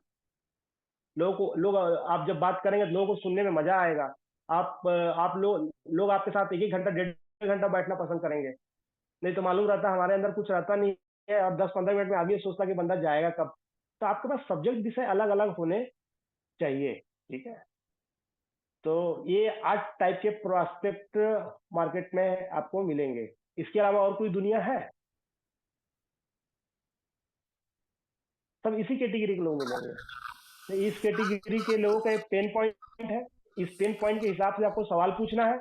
लोग आप जब बात करेंगे तो लोगों को सुनने में मजा आएगा। आप लोग आपके साथ एक एक घंटा, डेढ़ घंटा बैठना पसंद करेंगे। नहीं तो मालूम रहता हमारे अंदर कुछ रहता नहीं है, और 10-15 मिनट में आदमी सोचता कि बंदा जाएगा कब। तो आपके पास सब्जेक्ट विषय अलग अलग होने चाहिए, ठीक है। तो ये 8 टाइप के प्रोस्पेक्ट मार्केट में आपको मिलेंगे। इसके अलावा और कोई दुनिया है? सब इसी कैटेगरी के लोग मिलेंगे। तो इस कैटेगरी के लोगों का एक पेन पॉइंट है। इस पेन पॉइंट के हिसाब से आपको सवाल पूछना है।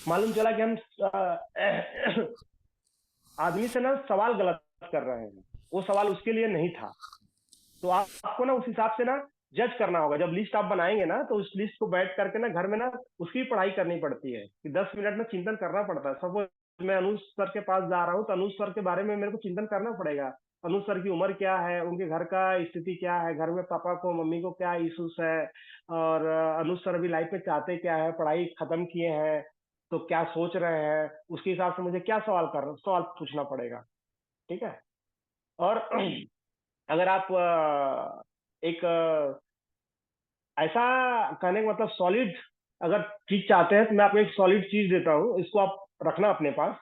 मालूम चला कि हम आदमी से ना सवाल गलत कर रहे हैं, वो सवाल उसके लिए नहीं था। तो आपको ना उस हिसाब से ना जज करना होगा। जब लिस्ट आप बनाएंगे ना, तो उस लिस्ट को बैठ करके ना घर में ना उसकी पढ़ाई करनी पड़ती है कि 10 मिनट में चिंतन करना पड़ता है। सपोज मैं अनुज सर के पास जा रहा हूँ, तो अनुज सर के बारे में मेरे को चिंतन करना पड़ेगा। अनुज सर की उम्र क्या है, उनके घर का स्थिति क्या है, घर में पापा को मम्मी को क्या इशूज है, और अनुज सर अभी लाइफ में चाहते क्या है, पढ़ाई खत्म किए हैं तो क्या सोच रहे हैं, उसके हिसाब से मुझे क्या सवाल पूछना पड़ेगा, ठीक है। और अगर आप एक ऐसा कहने का मतलब सॉलिड अगर चीज चाहते हैं, तो मैं आपको एक सॉलिड चीज देता हूं, इसको आप रखना अपने पास।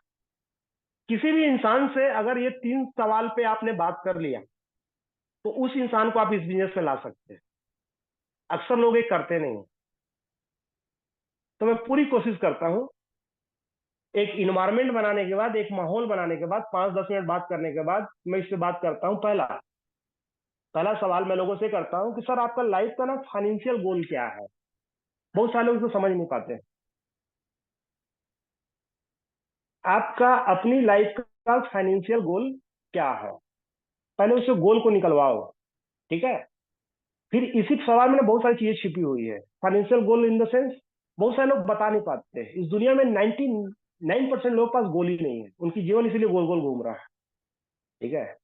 किसी भी इंसान से अगर ये 3 सवाल पे आपने बात कर लिया, तो उस इंसान को आप इस बिजनेस में ला सकते हैं। अक्सर लोग ये करते नहीं हैं। तो मैं पूरी कोशिश करता हूं, एक इन्वायरमेंट बनाने के बाद, एक माहौल बनाने के बाद, 5-10 मिनट बात करने के बाद मैं इससे बात करता हूं। पहला पहला सवाल मैं लोगों से करता हूं कि सर आपका लाइफ का ना फाइनेंशियल गोल क्या है। बहुत सारे लोग इसको समझ नहीं पाते। आपका अपनी लाइफ का फाइनेंशियल गोल क्या है, पहले उसे गोल को निकलवाओ, ठीक है। फिर इसी सवाल में ना बहुत सारी चीजें छिपी हुई है। Financial goal in the sense बहुत सारे लोग बता नहीं पाते। इस दुनिया में 99% लोग पास गोल ही नहीं है, उनकी जीवन इसीलिए गोल गोल घूम रहा है, ठीक है।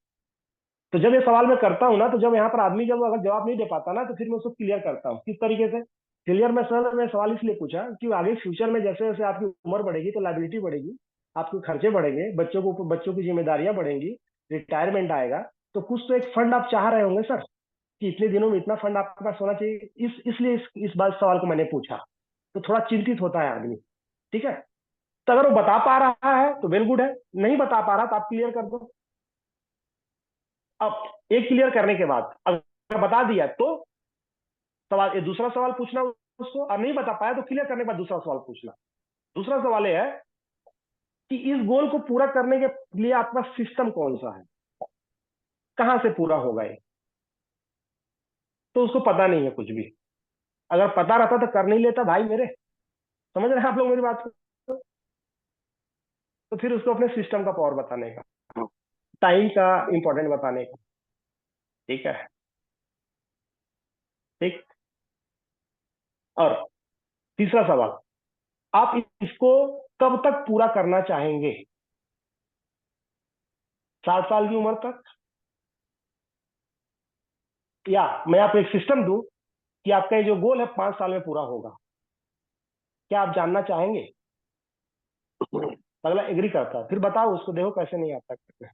तो जब ये सवाल मैं करता हूँ ना, तो जब यहाँ पर आदमी जब अगर जवाब नहीं दे पाता ना, तो फिर मैं उसको क्लियर करता हूँ। किस तरीके से क्लियर? मैं सर मैं सवाल इसलिए पूछा कि आगे फ्यूचर में जैसे जैसे आपकी उम्र बढ़ेगी तो लाइबिलिटी बढ़ेगी, आपके खर्चे बढ़ेंगे, बच्चों की जिम्मेदारियां बढ़ेंगी, रिटायरमेंट आएगा। तो कुछ तो एक फंड आप चाह रहे होंगे सर, कि इतने दिनों में इतना फंड आपके पास होना चाहिए। इसलिए इस बात सवाल को मैंने पूछा। तो थोड़ा चिंतित होता है आदमी, ठीक है। तो अगर वो बता पा रहा है तो वेल गुड है, नहीं बता पा रहा तो आप क्लियर कर दो। अब एक क्लियर करने के बाद अगर बता दिया तो सवाल, ये दूसरा सवाल पूछना उसको, और नहीं बता पाया तो क्लियर करने के बाद दूसरा सवाल पूछना। दूसरा सवाल ये है कि इस गोल को पूरा करने के लिए आपका सिस्टम कौन सा है, कहां से पूरा होगा ये। तो उसको पता नहीं है कुछ भी। अगर पता रहता तो कर नहीं लेता भाई मेरे। समझ रहे हैं आप लोग मेरी बात को? तो फिर उसको अपने सिस्टम का पावर बताने का, टाइम का इंपॉर्टेंट बताने का, ठीक है, ठीक। और तीसरा सवाल, आप इसको कब तक पूरा करना चाहेंगे? 60 साल की उम्र तक, या मैं आपको एक सिस्टम दूं कि आपका ये जो गोल है 5 साल में पूरा होगा? क्या आप जानना चाहेंगे? अगला एग्री करता है, फिर बताओ उसको, देखो कैसे नहीं आता करके।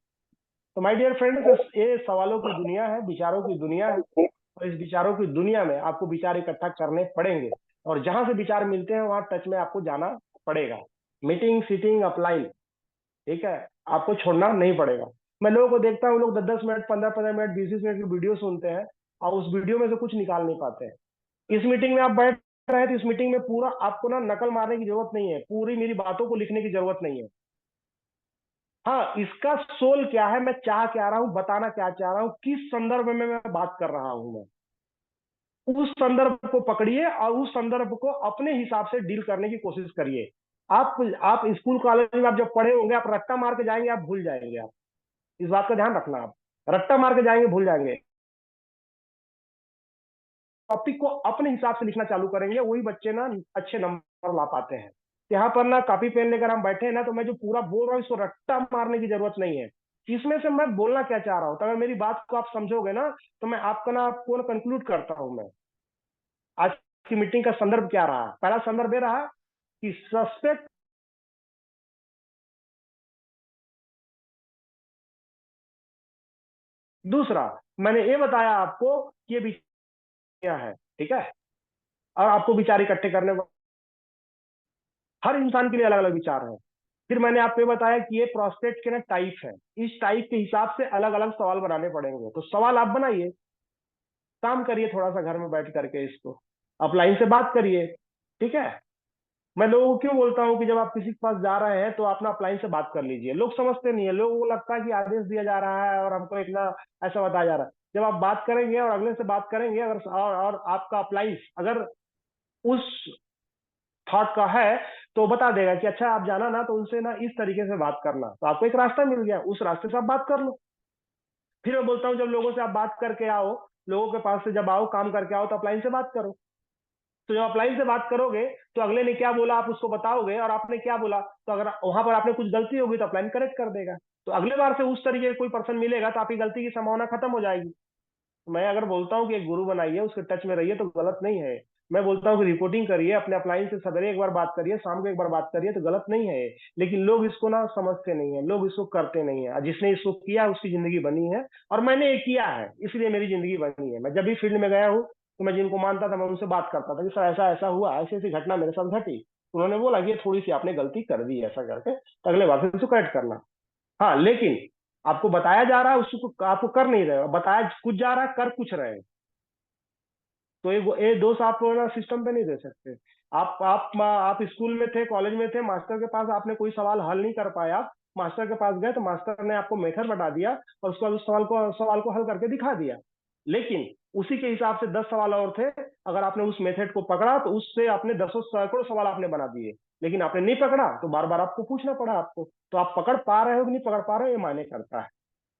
तो माय डियर फ्रेंड्स, ये सवालों की दुनिया है, विचारों की दुनिया है। और इस विचारों की दुनिया में आपको विचार इकट्ठा करने पड़ेंगे, और जहां से विचार मिलते हैं वहां टच में आपको जाना पड़ेगा। मीटिंग सीटिंग अपलाइन, ठीक है, आपको छोड़ना नहीं पड़ेगा। मैं लोगों को देखता हूँ, लोग 10-10 मिनट, 15-15 मिनट, 20-20 मिनट की वीडियो सुनते हैं, और उस वीडियो में से कुछ निकाल नहीं पाते हैं। इस मीटिंग में आप बैठ रहे हैं, तो इस मीटिंग में पूरा आपको ना नकल मारने की जरूरत नहीं है, पूरी मेरी बातों को लिखने की जरूरत नहीं है। हाँ, इसका सोल क्या है, मैं चाह क्या रहा हूं, बताना क्या चाह रहा हूं, किस संदर्भ में मैं बात कर रहा हूं, मैं उस संदर्भ को पकड़िए और उस संदर्भ को अपने हिसाब से डील करने की कोशिश करिए। आप स्कूल कॉलेज में आप जब पढ़े होंगे, आप रट्टा मार के जाएंगे, आप भूल जाएंगे। आप इस बात का ध्यान रखना, आप रट्टा मार के जाएंगे, भूल जाएंगे। टॉपिक को अपने हिसाब से लिखना चालू करेंगे, वही बच्चे ना अच्छे नंबर ला पाते हैं। यहाँ पर ना कॉपी पेन लेकर हम बैठे हैं ना, तो मैं जो पूरा बोल रहा हूँ इसको रट्टा मारने की जरूरत नहीं है। इसमें से मैं बोलना क्या चाह रहा हूँ, तो अगर मेरी बात को आप समझोगे ना, तो मैं आपको ना कंक्लूड करता हूं। मैं आज की मीटिंग का संदर्भ क्या रहा? पहला संदर्भ ये रहा कि सस्पेक्ट दूसरा, मैंने ये बताया आपको कि ये विचार है, ठीक है, और आपको विचार इकट्ठे करने, हर इंसान के लिए अलग अलग विचार है। फिर मैंने आपको ये बताया कि ये प्रोस्टेट के ना टाइप है, इस टाइप के हिसाब से अलग अलग सवाल बनाने पड़ेंगे। तो सवाल आप बनाइए, काम करिए थोड़ा सा घर में बैठ करके, इसको अपलाइन से बात करिए, ठीक है। मैं लोगों को क्यों बोलता हूँ कि जब आप किसी के पास जा रहे हैं तो अपना अपलाइन से बात कर लीजिए। लोग समझते नहीं है, लोगों को लगता है कि आदेश दिया जा रहा है और हमको इतना ऐसा बताया जा रहा है। जब आप बात करेंगे और अगले से बात करेंगे, अगर और आपका अपलाइन अगर उस थॉट का है तो बता देगा कि अच्छा आप जाना ना तो उनसे ना इस तरीके से बात करना, तो आपको एक रास्ता मिल गया, उस रास्ते से आप बात कर लो। फिर मैं बोलता हूँ जब लोगों से आप बात करके आओ, लोगों के पास से जब आओ काम करके आओ, तो अपलाइन से बात करो। तो जब अपलाइन से बात करोगे तो अगले ने क्या बोला आप उसको बताओगे, और आपने क्या बोला, तो अगर वहां पर आपने कुछ गलती होगी तो अपलाइन करेक्ट कर देगा। तो अगले बार से उस तरीके का कोई पर्सन मिलेगा तो आपकी गलती की संभावना खत्म हो जाएगी। मैं अगर बोलता हूँ कि एक गुरु बनाइए, उसके टच में रहिए, तो गलत नहीं है। मैं बोलता हूँ कि रिपोर्टिंग करिए, अपने अपलाइन से सवेरे एक बार बात करिए, शाम को एक बार बात करिए, तो गलत नहीं है। लेकिन लोग इसको ना समझते नहीं है, लोग इसको करते नहीं है। जिसने इसको किया उसकी जिंदगी बनी है, और मैंने ये किया है इसलिए मेरी जिंदगी बनी है। मैं जब भी फील्ड में गया हूँ तो मैं जिनको मानता था मैं उनसे बात करता था कि सर ऐसा ऐसा हुआ, ऐसी ऐसी घटना मेरे साथ घटी। उन्होंने बोला कि ये थोड़ी सी आपने गलती कर दी ऐसा करके, तो अगले बार से उसको करेक्ट करना। हाँ, लेकिन आपको बताया जा रहा है उसको आपको कर नहीं रहे हो, बताया कुछ जा रहा है कर कुछ रहे हैं। तो ये दोष आप ना सिस्टम पे नहीं दे सकते। आप स्कूल में थे, कॉलेज में थे, मास्टर के पास आपने कोई सवाल हल नहीं कर पाया, मास्टर के पास गए तो मास्टर ने आपको मेथड बता दिया और उसको उस सवाल को हल करके दिखा दिया। लेकिन उसी के हिसाब से 10 सवाल और थे, अगर आपने उस मेथड को पकड़ा तो उससे आपने दसों सैकड़ों सवाल आपने बना दिए। लेकिन आपने नहीं पकड़ा तो बार बार आपको पूछना पड़ा आपको। तो आप पकड़ पा रहे हो कि नहीं पकड़ पा रहे हो, ये मायने करता है,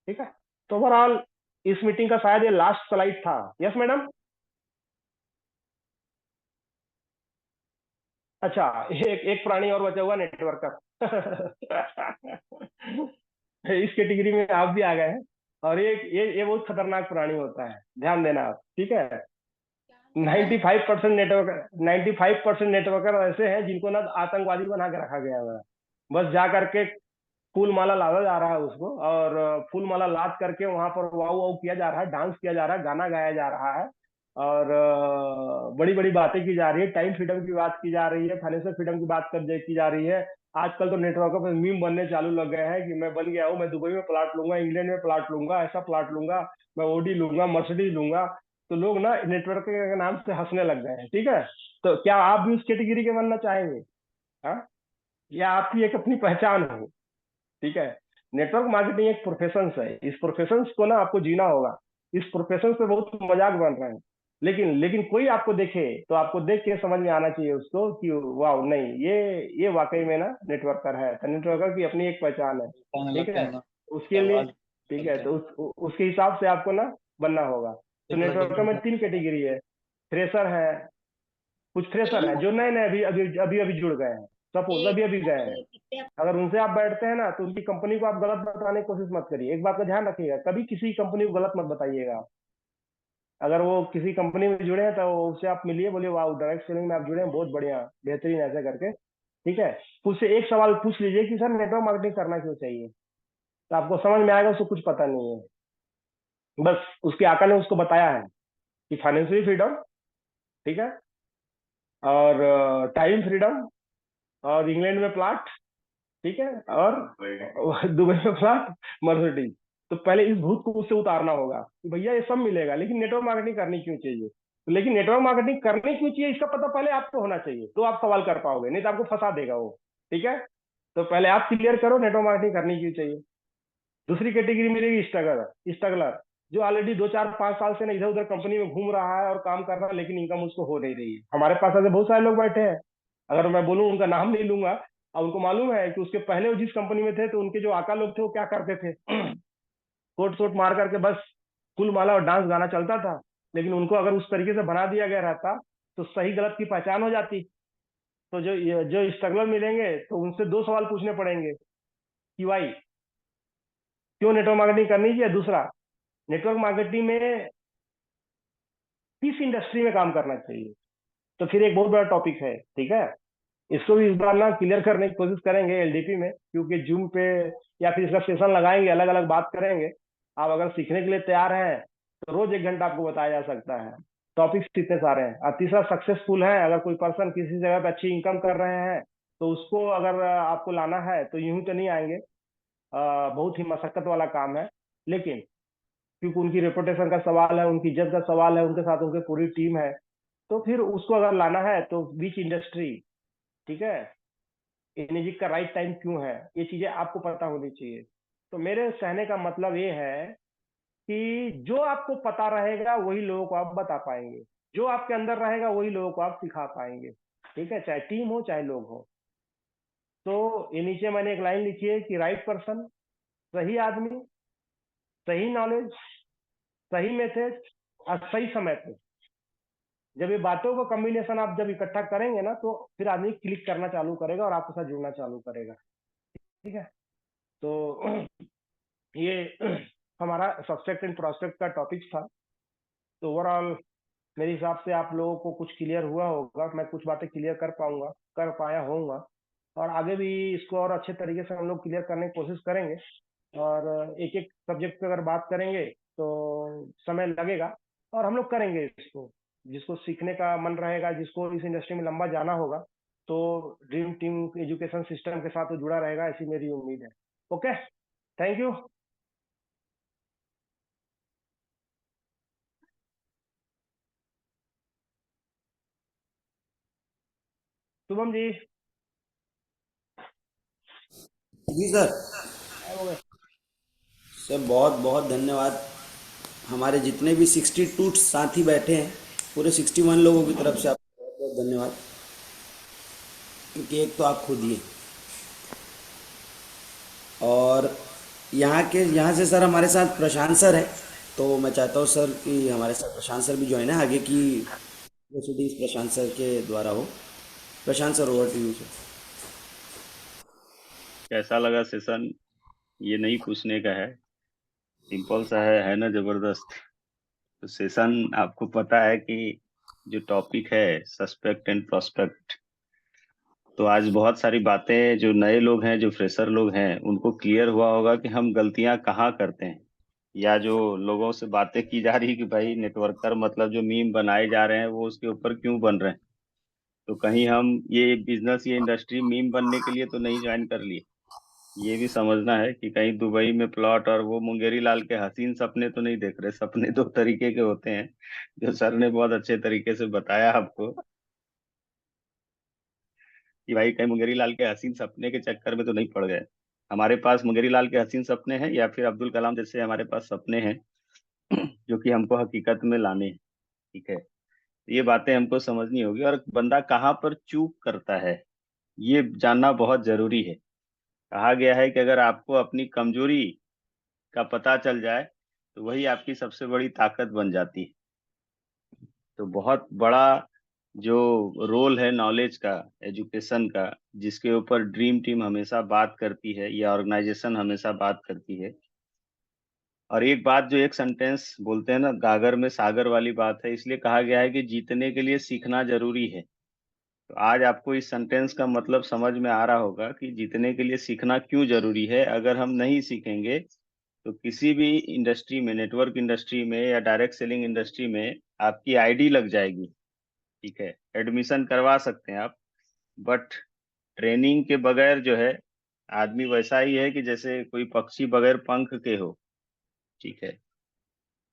ठीक है। तो ओवरऑल इस मीटिंग का शायद ये लास्ट स्लाइड था। Yes madam. अच्छा, एक एक प्राणी और बचा हुआ, नेटवर्कर। इस कैटेगरी में आप भी आ गए हैं। और ये बहुत खतरनाक प्राणी होता है, ध्यान देना आप, ठीक है। 95% नेटवर्कर, 95% नेटवर्कर ऐसे हैं जिनको ना आतंकवादी बना के रखा गया हुआ है। बस जा करके फूल माला लादा जा रहा है उसको, और फूल माला लाद करके वहां पर वाऊ वाऊ किया जा रहा है, डांस किया जा रहा है, गाना गाया जा रहा है, और बड़ी बड़ी बातें की जा रही है, टाइम फ्रीडम की बात की जा रही है, फाइनेंशियल फ्रीडम की बात की जा रही है। आजकल तो नेटवर्कों पर मीम बनने चालू लग गए हैं कि मैं बन गया हूँ, मैं दुबई में प्लाट लूंगा, इंग्लैंड में प्लाट लूंगा, ऐसा प्लाट लूंगा, मैं ओडी लूंगा, मर्सिडीज लूंगा। तो लोग ना नेटवर्क के नाम से हंसने लग गए हैं, ठीक है। तो क्या आप भी उस कैटेगरी के बनना चाहेंगे? हाँ, या आपकी एक अपनी पहचान हो, ठीक है। नेटवर्क मार्केटिंग एक प्रोफेशन है, इस प्रोफेशन को ना आपको जीना होगा। इस प्रोफेशन पे बहुत मजाक बन रहे हैं, लेकिन कोई आपको देखे तो आपको देख के समझ में आना चाहिए उसको कि वाह, नहीं, ये वाकई में ना नेटवर्कर है, तो नेटवर्कर की अपनी एक पहचान है, कहने ठीक लगते है। हैं ना उसके लिए, आवाज ठीक है, करते तो हैं उसके हिसाब से आपको ना बनना होगा। तो एक लड़के नेटवर्कर में 3 कैटेगरी है। फ्रेशर है, कुछ फ्रेशर है जो नए नए अभी अभी अभी अभी जुड़ गए हैं, सपोज अभी अभी गए हैं। अगर उनसे आप बैठते हैं ना तो उनकी कंपनी को आप गलत बताने की कोशिश मत करिए। एक बात का ध्यान रखिएगा, कभी किसी कंपनी को गलत मत बताइएगा। अगर वो किसी कंपनी में जुड़े हैं तो उससे आप मिलिए, बोलिए वाह, डायरेक्ट सेलिंग में आप जुड़े हैं, बहुत बढ़िया, बेहतरीन, ऐसे करके, ठीक है। उससे एक सवाल पूछ लीजिए कि सर नेटवर्क मार्केटिंग करना क्यों चाहिए, तो आपको समझ में आएगा उसको कुछ पता नहीं है। बस उसके आका ने उसको बताया है कि फाइनेंशियल फ्रीडम, ठीक है, और टाइम फ्रीडम, और इंग्लैंड में प्लाट, ठीक है, और दुबई में फ्लैट, मर्सिडीज। तो पहले इस भूत को उससे उतारना होगा कि भैया ये सब मिलेगा, लेकिन नेटवर्क मार्केटिंग करनी क्यों चाहिए। तो लेकिन नेटवर्क मार्केटिंग करनी क्यों चाहिए इसका पता पहले आपको होना चाहिए, तो आप सवाल कर पाओगे, नहीं तो आपको फंसा देगा वो, ठीक है। तो पहले आप क्लियर करो नेटवर्क मार्केटिंग करनी क्यों चाहिए। दूसरी कैटेगरी मिलेगी स्ट्रगलर, स्ट्रगलर जो ऑलरेडी 2 4 5 साल से ना इधर उधर कंपनी में घूम रहा है और काम कर रहा है, लेकिन इनकम उसको हो नहीं रही है। हमारे पास ऐसे बहुत सारे लोग बैठे हैं, अगर मैं बोलूं उनका नाम नहीं लूंगा, और उनको मालूम है कि उसके पहले वो जिस कंपनी में थे तो उनके जो आका लोग थे वो क्या करते थे, कोट सोट मार करके बस फुल माला और डांस गाना चलता था। लेकिन उनको अगर उस तरीके से बना दिया गया रहता तो सही गलत की पहचान हो जाती। तो जो स्ट्रगलर मिलेंगे तो उनसे 2 सवाल पूछने पड़ेंगे कि भाई क्यों नेटवर्क मार्केटिंग करनी चाहिए, दूसरा नेटवर्क मार्केटिंग में किस इंडस्ट्री में काम करना चाहिए। तो फिर एक बहुत बड़ा टॉपिक है, ठीक है। इसको भी इस बार ना क्लियर करने की कोशिश करेंगे एलडीपी में, क्योंकि जूम पे या फिर इसका सेशन लगाएंगे, अलग अलग बात करेंगे। आप अगर सीखने के लिए तैयार हैं तो रोज 1 घंटा आपको बताया जा सकता है। टॉपिक्स इतने सारे हैं। और तीसरा, सक्सेसफुल है, अगर कोई पर्सन किसी जगह पे अच्छी इनकम कर रहे हैं तो उसको अगर आपको लाना है तो यूं ही तो नहीं आएंगे। बहुत ही मशक्कत वाला काम है, लेकिन क्योंकि उनकी रेपुटेशन का सवाल है, उनकी इज्जत का सवाल है, उनके साथ उनकी पूरी टीम है, तो फिर उसको अगर लाना है तो बीच इंडस्ट्री, ठीक है, इनिजिक का राइट टाइम क्यों है, ये चीजें आपको पता होनी चाहिए। तो मेरे कहने का मतलब ये है कि जो आपको पता रहेगा वही लोगों को आप बता पाएंगे, जो आपके अंदर रहेगा वही लोगों को आप सिखा पाएंगे। ठीक है, चाहे टीम हो चाहे लोग हो। तो ये नीचे मैंने एक लाइन लिखी है कि राइट पर्सन, सही आदमी, सही नॉलेज, सही मेथड और सही समय पे, जब ये बातों का कॉम्बिनेशन आप जब इकट्ठा करेंगे ना तो फिर आदमी क्लिक करना चालू करेगा और आपके साथ जुड़ना चालू करेगा। ठीक है, तो ये हमारा सब्सट्रैक्ट एंड प्रोस्पेक्ट का टॉपिक था। तो ओवरऑल मेरे हिसाब से आप लोगों को कुछ क्लियर हुआ होगा, मैं कुछ बातें क्लियर कर पाया होऊंगा, और आगे भी इसको और अच्छे तरीके से हम लोग क्लियर करने की कोशिश करेंगे। और एक एक सब्जेक्ट पे अगर बात करेंगे तो समय लगेगा, और हम लोग करेंगे इसको। जिसको सीखने का मन रहेगा, जिसको इस इंडस्ट्री में लंबा जाना होगा, तो ड्रीम टीम एजुकेशन सिस्टम के साथ वो जुड़ा रहेगा, ऐसी मेरी उम्मीद है। Okay, thank you. Shubham ji. जी सर। ओके। सर बहुत बहुत धन्यवाद। हमारे जितने भी 62 साथी बैठे हैं, पूरे 61 लोगों की तरफ से आपको बहुत बहुत धन्यवाद, क्योंकि एक तो आप खुद ही हैं। और यहाँ से सर हमारे साथ प्रशांत सर है, तो मैं चाहता हूँ सर कि हमारे साथ प्रशांत सर भी ज्वाइन है, आगे की प्रोसीडिंग्स प्रशांत सर के द्वारा हो। Prashant sir, over to you sir. कैसा लगा सेशन? ये नहीं पूछने का है, सिंपल सा है ना, जबरदस्त। तो सेशन आपको पता है कि जो टॉपिक है सस्पेक्ट एंड प्रोस्पेक्ट, तो आज बहुत सारी बातें जो नए लोग हैं, जो फ्रेशर लोग हैं, उनको क्लियर हुआ होगा कि हम गलतियां कहाँ करते हैं। या जो लोगों से बातें की जा रही कि भाई नेटवर्कर मतलब जो मीम बनाए जा रहे हैं वो उसके ऊपर क्यों बन रहे हैं, तो कहीं हम ये बिजनेस, ये इंडस्ट्री मीम बनने के लिए तो नहीं ज्वाइन कर लिए। ये भी समझना है कि कहीं दुबई में प्लॉट और वो मुंगेरी लाल के हसीन सपने तो नहीं देख रहे। सपने दो तरीके के होते हैं, जो सर ने बहुत अच्छे तरीके से बताया आपको, कि भाई कहीं मुंगेरी लाल के हसीन सपने के चक्कर में तो नहीं पड़ गए। हमारे पास मुंगेरी लाल के हसीन सपने हैं, या फिर अब्दुल कलाम जैसे हमारे पास सपने हैं जो कि हमको हकीकत में लाने हैं। ठीक है, ये बातें हमको समझनी होगी, और बंदा कहाँ पर चूक करता है ये जानना बहुत जरूरी है। कहा गया है कि अगर आपको अपनी कमजोरी का पता चल जाए तो वही आपकी सबसे बड़ी ताकत बन जाती है। तो बहुत बड़ा जो रोल है नॉलेज का, एजुकेशन का, जिसके ऊपर ड्रीम टीम हमेशा बात करती है या ऑर्गेनाइजेशन हमेशा बात करती है। और एक बात जो एक सेंटेंस बोलते हैं ना, गागर में सागर वाली बात है, इसलिए कहा गया है कि जीतने के लिए सीखना जरूरी है। तो आज आपको इस सेंटेंस का मतलब समझ में आ रहा होगा कि जीतने के लिए सीखना क्यों जरूरी है। अगर हम नहीं सीखेंगे तो किसी भी इंडस्ट्री में, नेटवर्क इंडस्ट्री में या डायरेक्ट सेलिंग इंडस्ट्री में आपकी आईडी लग जाएगी। ठीक है, एडमिशन करवा सकते हैं आप, बट ट्रेनिंग के बगैर जो है आदमी वैसा ही है कि जैसे कोई पक्षी बगैर पंख के हो। ठीक है,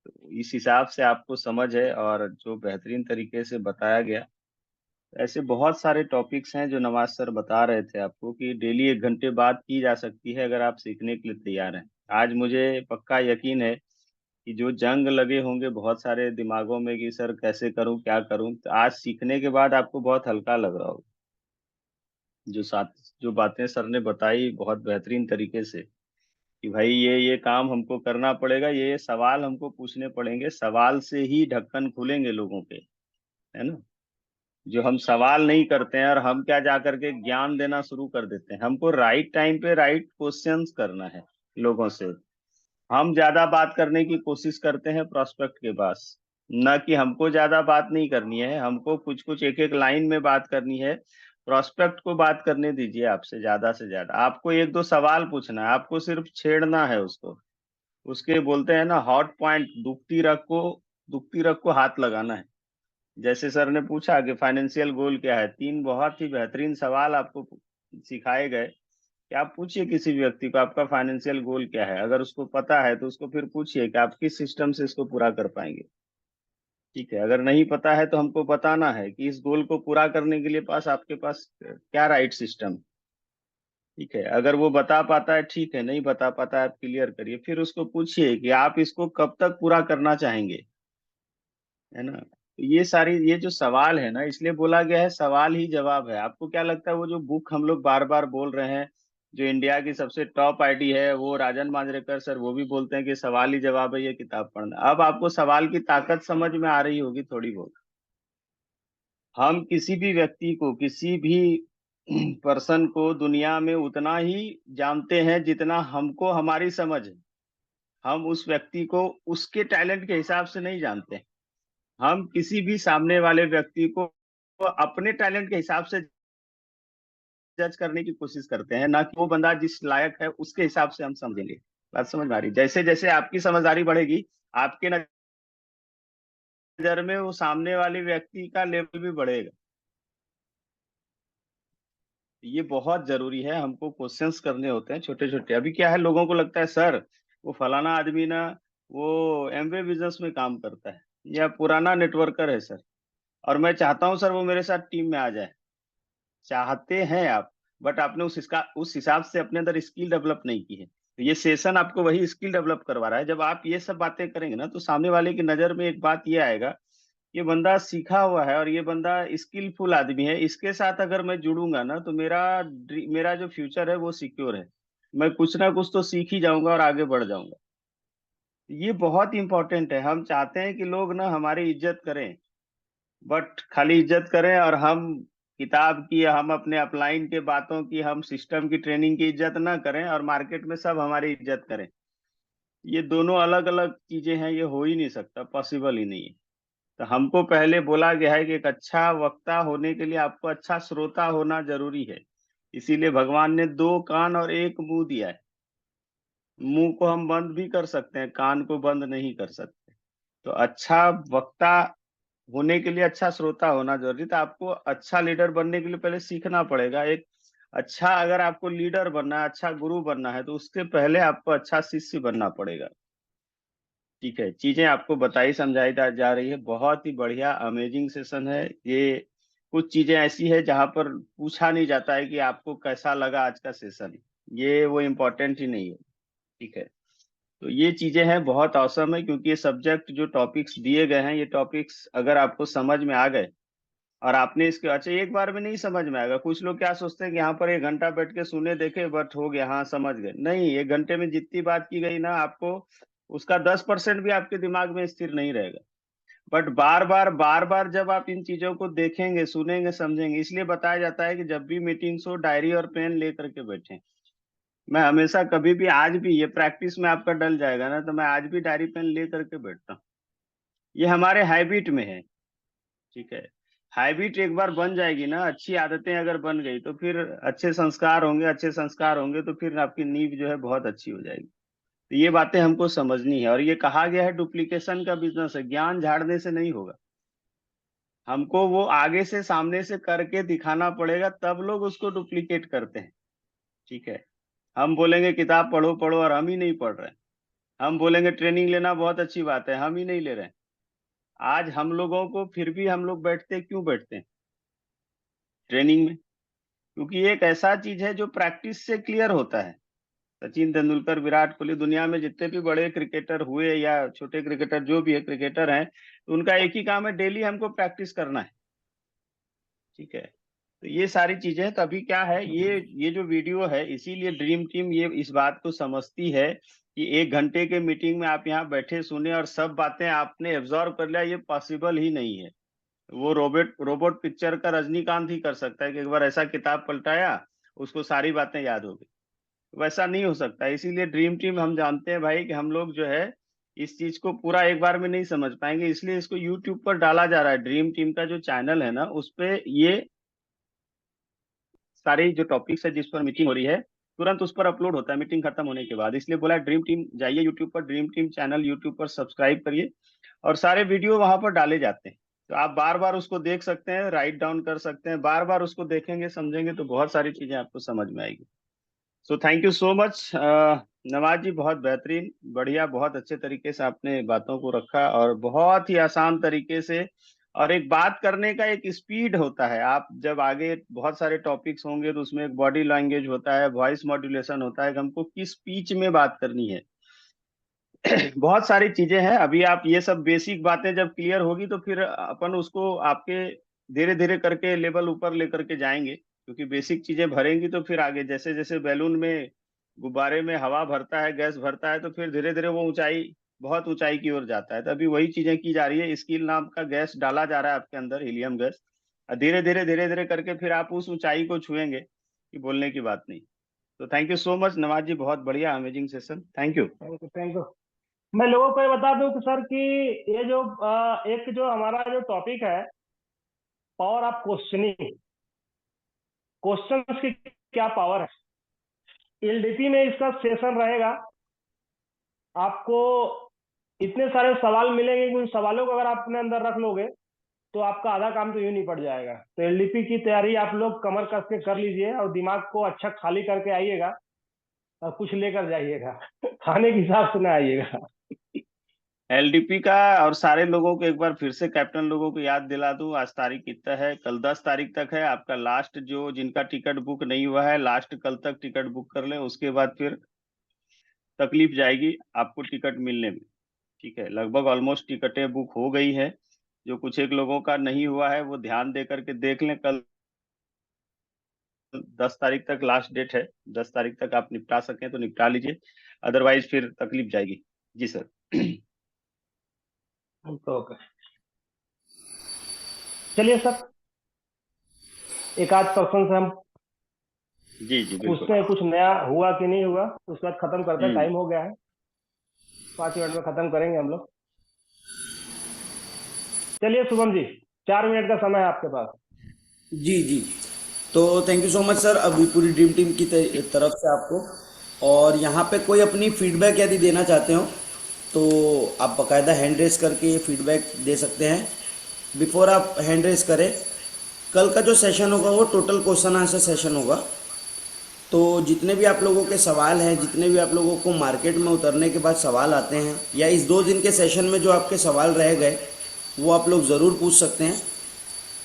तो इस हिसाब से आपको समझ है, और जो बेहतरीन तरीके से बताया गया। ऐसे बहुत सारे टॉपिक्स हैं जो नवाज सर बता रहे थे आपको कि डेली 1 घंटे बात की जा सकती है अगर आप सीखने के लिए तैयार हैं। आज मुझे पक्का यकीन है कि जो जंग लगे होंगे बहुत सारे दिमागों में कि सर कैसे करूं, क्या करूं, तो आज सीखने के बाद आपको बहुत हल्का लग रहा होगा। जो साथ जो बातें सर ने बताई बहुत बेहतरीन तरीके से, कि भाई ये काम हमको करना पड़ेगा, ये सवाल हमको पूछने पड़ेंगे, सवाल से ही ढक्कन खुलेंगे लोगों के, है ना। जो हम सवाल नहीं करते हैं और हम क्या जा करके ज्ञान देना शुरू कर देते हैं। हमको राइट टाइम पे राइट क्वेश्चंस करना है लोगों से। हम ज्यादा बात करने की कोशिश करते हैं प्रोस्पेक्ट के पास, न कि हमको ज्यादा बात नहीं करनी है, हमको कुछ कुछ एक एक लाइन में बात करनी है। प्रोस्पेक्ट को बात करने दीजिए आपसे ज्यादा से ज्यादा। आपको एक दो सवाल पूछना है, आपको सिर्फ छेड़ना है उसको। उसके बोलते हैं ना हॉट पॉइंट, दुखती रग को हाथ लगाना है। जैसे सर ने पूछा कि फाइनेंशियल गोल क्या है, 3 बहुत ही बेहतरीन सवाल आपको सिखाए गए कि आप पूछिए किसी भी व्यक्ति को आपका फाइनेंशियल गोल क्या है। अगर उसको पता है तो उसको फिर पूछिए कि आप किस सिस्टम से इसको पूरा कर पाएंगे। ठीक है, अगर नहीं पता है तो हमको बताना है कि इस गोल को पूरा करने के लिए आपके पास क्या राइट सिस्टम। ठीक है, अगर वो बता पाता है ठीक है, नहीं बता पाता है आप क्लियर करिए, फिर उसको पूछिए कि आप इसको कब तक पूरा करना चाहेंगे, है ना। तो ये जो सवाल है ना, इसलिए बोला गया है सवाल ही जवाब है। आपको क्या लगता है वो जो बुक हम लोग बार बार बोल रहे हैं, जो इंडिया की सबसे टॉप आईडी है, वो राजन मांजरेकर सर वो भी बोलते हैं कि सवाल ही जवाब है ये किताब पढ़ना। अब आपको सवाल की ताकत समझ में आ रही होगी थोड़ी बहुत। हम किसी भी व्यक्ति को, किसी भी पर्सन को दुनिया में उतना ही जानते हैं जितना हमको हमारी समझ है। हम उस व्यक्ति को उसके टैलेंट के हिसाब से नहीं जानते। हम किसी भी सामने वाले व्यक्ति को अपने टैलेंट के हिसाब से जज करने की कोशिश करते हैं, ना कि वो बंदा जिस लायक है उसके हिसाब से हम समझेंगे। बात समझ में आ रही? जैसे जैसे आपकी समझदारी बढ़ेगी, आपके नजर में वो सामने वाले व्यक्ति का लेवल भी बढ़ेगा। ये बहुत जरूरी है, हमको क्वेश्चंस करने होते हैं छोटे छोटे। अभी क्या है, लोगों को लगता है सर वो फलाना आदमी ना वो एमवे बिजनेस में काम करता है या पुराना नेटवर्कर है सर, और मैं चाहता हूं सर वो मेरे साथ टीम में आ जाए। चाहते हैं आप, बट आपने उस हिसाब से अपने अंदर स्किल डेवलप नहीं की है। तो ये सेशन आपको वही स्किल डेवलप करवा रहा है। जब आप ये सब बातें करेंगे ना, तो सामने वाले की नजर में एक बात ये आएगा, ये बंदा सीखा हुआ है और ये बंदा स्किलफुल आदमी है, इसके साथ अगर मैं जुड़ूंगा ना तो मेरा जो फ्यूचर है वो सिक्योर है। मैं कुछ ना कुछ तो सीख ही जाऊंगा और आगे बढ़ जाऊंगा। ये बहुत इंपॉर्टेंट है। हम चाहते हैं कि लोग ना हमारी इज्जत करें, बट खाली इज्जत करें और हम किताब की, हम अपने अपलाइन के बातों की, हम सिस्टम की ट्रेनिंग की इज्जत ना करें और मार्केट में सब हमारी इज्जत करें। ये दोनों अलग अलग चीजें हैं, ये हो ही नहीं सकता, पॉसिबल ही नहीं है। तो हमको पहले बोला गया है कि एक अच्छा वक्ता होने के लिए आपको अच्छा श्रोता होना जरूरी है। इसीलिए भगवान ने 2 कान और 1 मुंह दिया है। मुंह को हम बंद भी कर सकते हैं, कान को बंद नहीं कर सकते। तो अच्छा वक्ता होने के लिए अच्छा श्रोता होना जरूरी था। आपको अच्छा लीडर बनने के लिए पहले सीखना पड़ेगा। एक अच्छा, अगर आपको लीडर बनना है, अच्छा गुरु बनना है, तो उसके पहले आपको अच्छा शिष्य बनना पड़ेगा। ठीक है, चीजें आपको बताई समझाई जा रही है। बहुत ही बढ़िया अमेजिंग सेशन है ये। कुछ चीजें ऐसी है जहां पर पूछा नहीं जाता है कि आपको कैसा लगा आज का सेशन, ये वो इम्पोर्टेंट ही नहीं है। ठीक है, तो ये चीजें हैं, बहुत औसम है, क्योंकि ये सब्जेक्ट जो टॉपिक्स दिए गए हैं, ये टॉपिक्स अगर आपको समझ में आ गए और आपने इसके, अच्छा एक बार में नहीं समझ में आएगा। कुछ लोग क्या सोचते हैं कि यहाँ पर 1 घंटा बैठ के सुने देखे बट हो गया, हाँ समझ गए। नहीं, 1 घंटे में जितनी बात की गई ना, आपको उसका 10% भी आपके दिमाग में स्थिर नहीं रहेगा। बट बार बार जब आप इन चीजों को देखेंगे, सुनेंगे, समझेंगे, इसलिए बताया जाता है कि जब भी मीटिंग्स हो डायरी और पेन लेकर के बैठें। मैं हमेशा कभी भी, आज भी, ये प्रैक्टिस में आपका डल जाएगा ना, तो मैं आज भी डायरी पेन ले करके बैठता हूँ। ये हमारे हैबिट में है। ठीक है, हैबिट एक बार बन जाएगी ना, अच्छी आदतें अगर बन गई तो फिर अच्छे संस्कार होंगे, अच्छे संस्कार होंगे तो फिर आपकी नींव जो है बहुत अच्छी हो जाएगी। तो ये बातें हमको समझनी है। और ये कहा गया है डुप्लीकेशन का बिजनेस है, ज्ञान झाड़ने से नहीं होगा। हमको वो आगे से, सामने से करके दिखाना पड़ेगा, तब लोग उसको डुप्लीकेट करते हैं। ठीक है, हम बोलेंगे किताब पढ़ो पढ़ो और हम ही नहीं पढ़ रहे हैं। हम बोलेंगे ट्रेनिंग लेना बहुत अच्छी बात है, हम ही नहीं ले रहे हैं। आज हम लोगों को, फिर भी हम लोग बैठते, क्यों बैठते हैं ट्रेनिंग में? क्योंकि ये एक ऐसा चीज है जो प्रैक्टिस से क्लियर होता है। सचिन तेंदुलकर, विराट कोहली, दुनिया में जितने भी बड़े क्रिकेटर हुए या छोटे क्रिकेटर, जो भी है क्रिकेटर हैं, तो उनका एक ही काम है, डेली हमको प्रैक्टिस करना है। ठीक है, तो ये सारी चीजें हैं। तभी क्या है, ये जो वीडियो है, इसीलिए ड्रीम टीम ये इस बात को समझती है कि 1 घंटे के मीटिंग में आप यहाँ बैठे सुने और सब बातें आपने एब्जॉर्व कर लिया, ये पॉसिबल ही नहीं है। वो रोबोट रोबोट पिक्चर का रजनीकांत ही कर सकता है कि एक बार ऐसा किताब पलटाया, उसको सारी बातें याद हो गई। वैसा नहीं हो सकता। इसीलिए ड्रीम टीम, हम जानते हैं भाई कि हम लोग जो है इस चीज को पूरा एक बार में नहीं समझ पाएंगे, इसलिए इसको यूट्यूब पर डाला जा रहा है। ड्रीम टीम का जो चैनल है ना, उस पे ये सारी जो टॉपिक्स है जिस पर मीटिंग हो रही है, तुरंत उस पर अपलोड होता है मीटिंग खत्म होने के बाद। इसलिए बोला ड्रीम टीम जाइए यूट्यूब पर, ड्रीम टीम चैनल यूट्यूब पर सब्सक्राइब करिए, और सारे वीडियो वहां पर डाले जाते हैं। तो आप बार बार उसको देख सकते हैं, राइट डाउन कर सकते हैं, बार बार उसको देखेंगे समझेंगे तो बहुत सारी चीजें आपको समझ में आएगी। So thank you so much Nawaz ji, बहुत बेहतरीन, बढ़िया, बहुत अच्छे तरीके से आपने बातों को रखा, और बहुत ही आसान तरीके से। और एक बात करने का एक स्पीड होता है, आप जब आगे बहुत सारे टॉपिक्स होंगे तो उसमें एक बॉडी लैंग्वेज होता है, वॉइस मॉड्यूलेशन होता है कि हमको किस पिच में बात करनी है। बहुत सारी चीजें हैं। अभी आप ये सब बेसिक बातें जब क्लियर होगी तो फिर अपन उसको आपके धीरे धीरे करके लेवल ऊपर लेकर के जाएंगे, क्योंकि बेसिक चीजें भरेंगी तो फिर आगे जैसे जैसे बैलून में, गुब्बारे में हवा भरता है, गैस भरता है, तो फिर धीरे धीरे वो ऊंचाई, बहुत ऊंचाई की ओर जाता है। तो अभी वही चीजें की जा रही है, स्कील नाम का गैस डाला जा रहा है आपके अंदर, हीलियम गैस, और धीरे धीरे करके फिर आप उस ऊंचाई को छुएंगे कि बोलने की बात नहीं। तो thank you so much Nawaz ji, बहुत बढ़िया amazing session, thank you. Thank you, thank you. मैं लोगों को ये बता दूं कि सर कि ये जो एक जो हमारा जो टॉपिक है, पावर ऑफ क्वेश्चनिंग, क्वेश्चंस की क्या पावर है, एलडीपी में इसका सेशन रहेगा। आपको इतने सारे सवाल मिलेंगे कि उन सवालों को अगर आप अपने अंदर रख लोगे तो आपका आधा काम तो यूं नहीं पड़ जाएगा। तो एलडीपी की तैयारी आप लोग कमर कस के कर लीजिए और दिमाग को अच्छा खाली करके आइएगा और कुछ लेकर जाइएगा। खाने के हिसाब से ना आइएगा। एलडीपी का, और सारे लोगों को एक बार फिर से कैप्टन लोगों को याद दिला दूं, आज तारीख कितना है, कल 10 तारीख तक है आपका लास्ट, जो जिनका टिकट बुक नहीं हुआ है लास्ट कल तक टिकट बुक कर लें, उसके बाद फिर तकलीफ जाएगी आपको टिकट मिलने में। ठीक है, लगभग ऑलमोस्ट टिकटें बुक हो गई है। जो कुछ एक लोगों का नहीं हुआ है वो ध्यान दे करके देख लें, कल 10 तारीख तक लास्ट डेट है, 10 तारीख तक आप निपटा सकें तो निपटा लीजिए, अदरवाइज फिर तकलीफ जाएगी। जी सर। ओके, चलिए सर, एक आध पर्सन से हम जी जी बिल्कुल। पूछते हैं कुछ नया हुआ कि नहीं हुआ, उसके बाद खत्म करते हैं, हम्म। टाइम हो गया है। 5 मिनट में खत्म करेंगे हम लोग। चलिए शुभम जी, 4 मिनट का समय है आपके पास। जी जी। तो thank you so much sir, अभी पूरी ड्रीम टीम की तरफ से आपको। और यहाँ पे कोई अपनी फीडबैक यदि देना चाहते हो तो आप बकायदा हैंड रेस करके ये फीडबैक दे सकते हैं। बिफोर आप हैंड रेस करें, कल का जो सेशन होगा वो टोटल क्वेश्चन आंसर सेशन होगा। तो जितने भी आप लोगों के सवाल हैं, जितने भी आप लोगों को मार्केट में उतरने के बाद सवाल आते हैं, या इस 2 दिन के सेशन में जो आपके सवाल रह गए, वो आप लोग ज़रूर पूछ सकते हैं।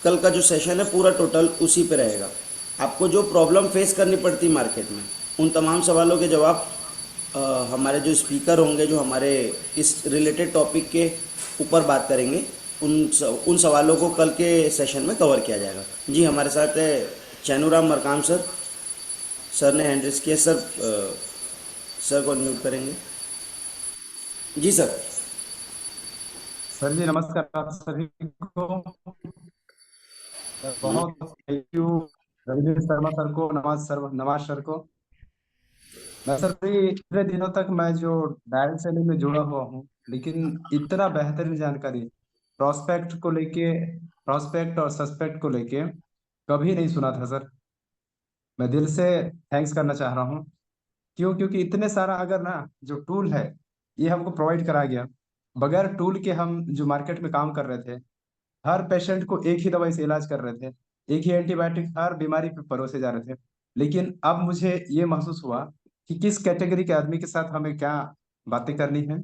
कल का जो सेशन है पूरा टोटल उसी पे रहेगा। आपको जो प्रॉब्लम फेस करनी पड़ती मार्केट में, उन तमाम सवालों के जवाब हमारे जो स्पीकर होंगे, जो हमारे इस रिलेटेड टॉपिक के ऊपर बात करेंगे, उन सवालों को कल के सेशन में कवर किया जाएगा। जी, हमारे साथ है चैनूराम मरकाम सर। सर ने हैंड रेस किया सर। सर को अनम्यूट करेंगे। जी सर। सर जी नमस्कार आप सभी को। बहुत thank you Ravindra Sharma sir को, नवाज सर को। मैं सर जी इतने दिनों तक मैं जो डायरेक्ट सेलिंग में जुड़ा हुआ हूँ, लेकिन इतना बेहतरीन जानकारी प्रोस्पेक्ट को लेके, प्रोस्पेक्ट और सस्पेक्ट को लेके कभी नहीं सुना था सर। मैं दिल से थैंक्स करना चाह रहा हूँ। क्यों? क्योंकि इतने सारा अगर ना जो टूल है ये हमको प्रोवाइड करा गया, बगैर टूल के हम जो मार्केट में काम कर रहे थे, हर पेशेंट को एक ही दवाई से इलाज कर रहे थे, एक ही एंटीबायोटिक हर बीमारी पे परोसे जा रहे थे। लेकिन अब मुझे ये महसूस हुआ कि किस कैटेगरी के आदमी के साथ हमें क्या बातें करनी है।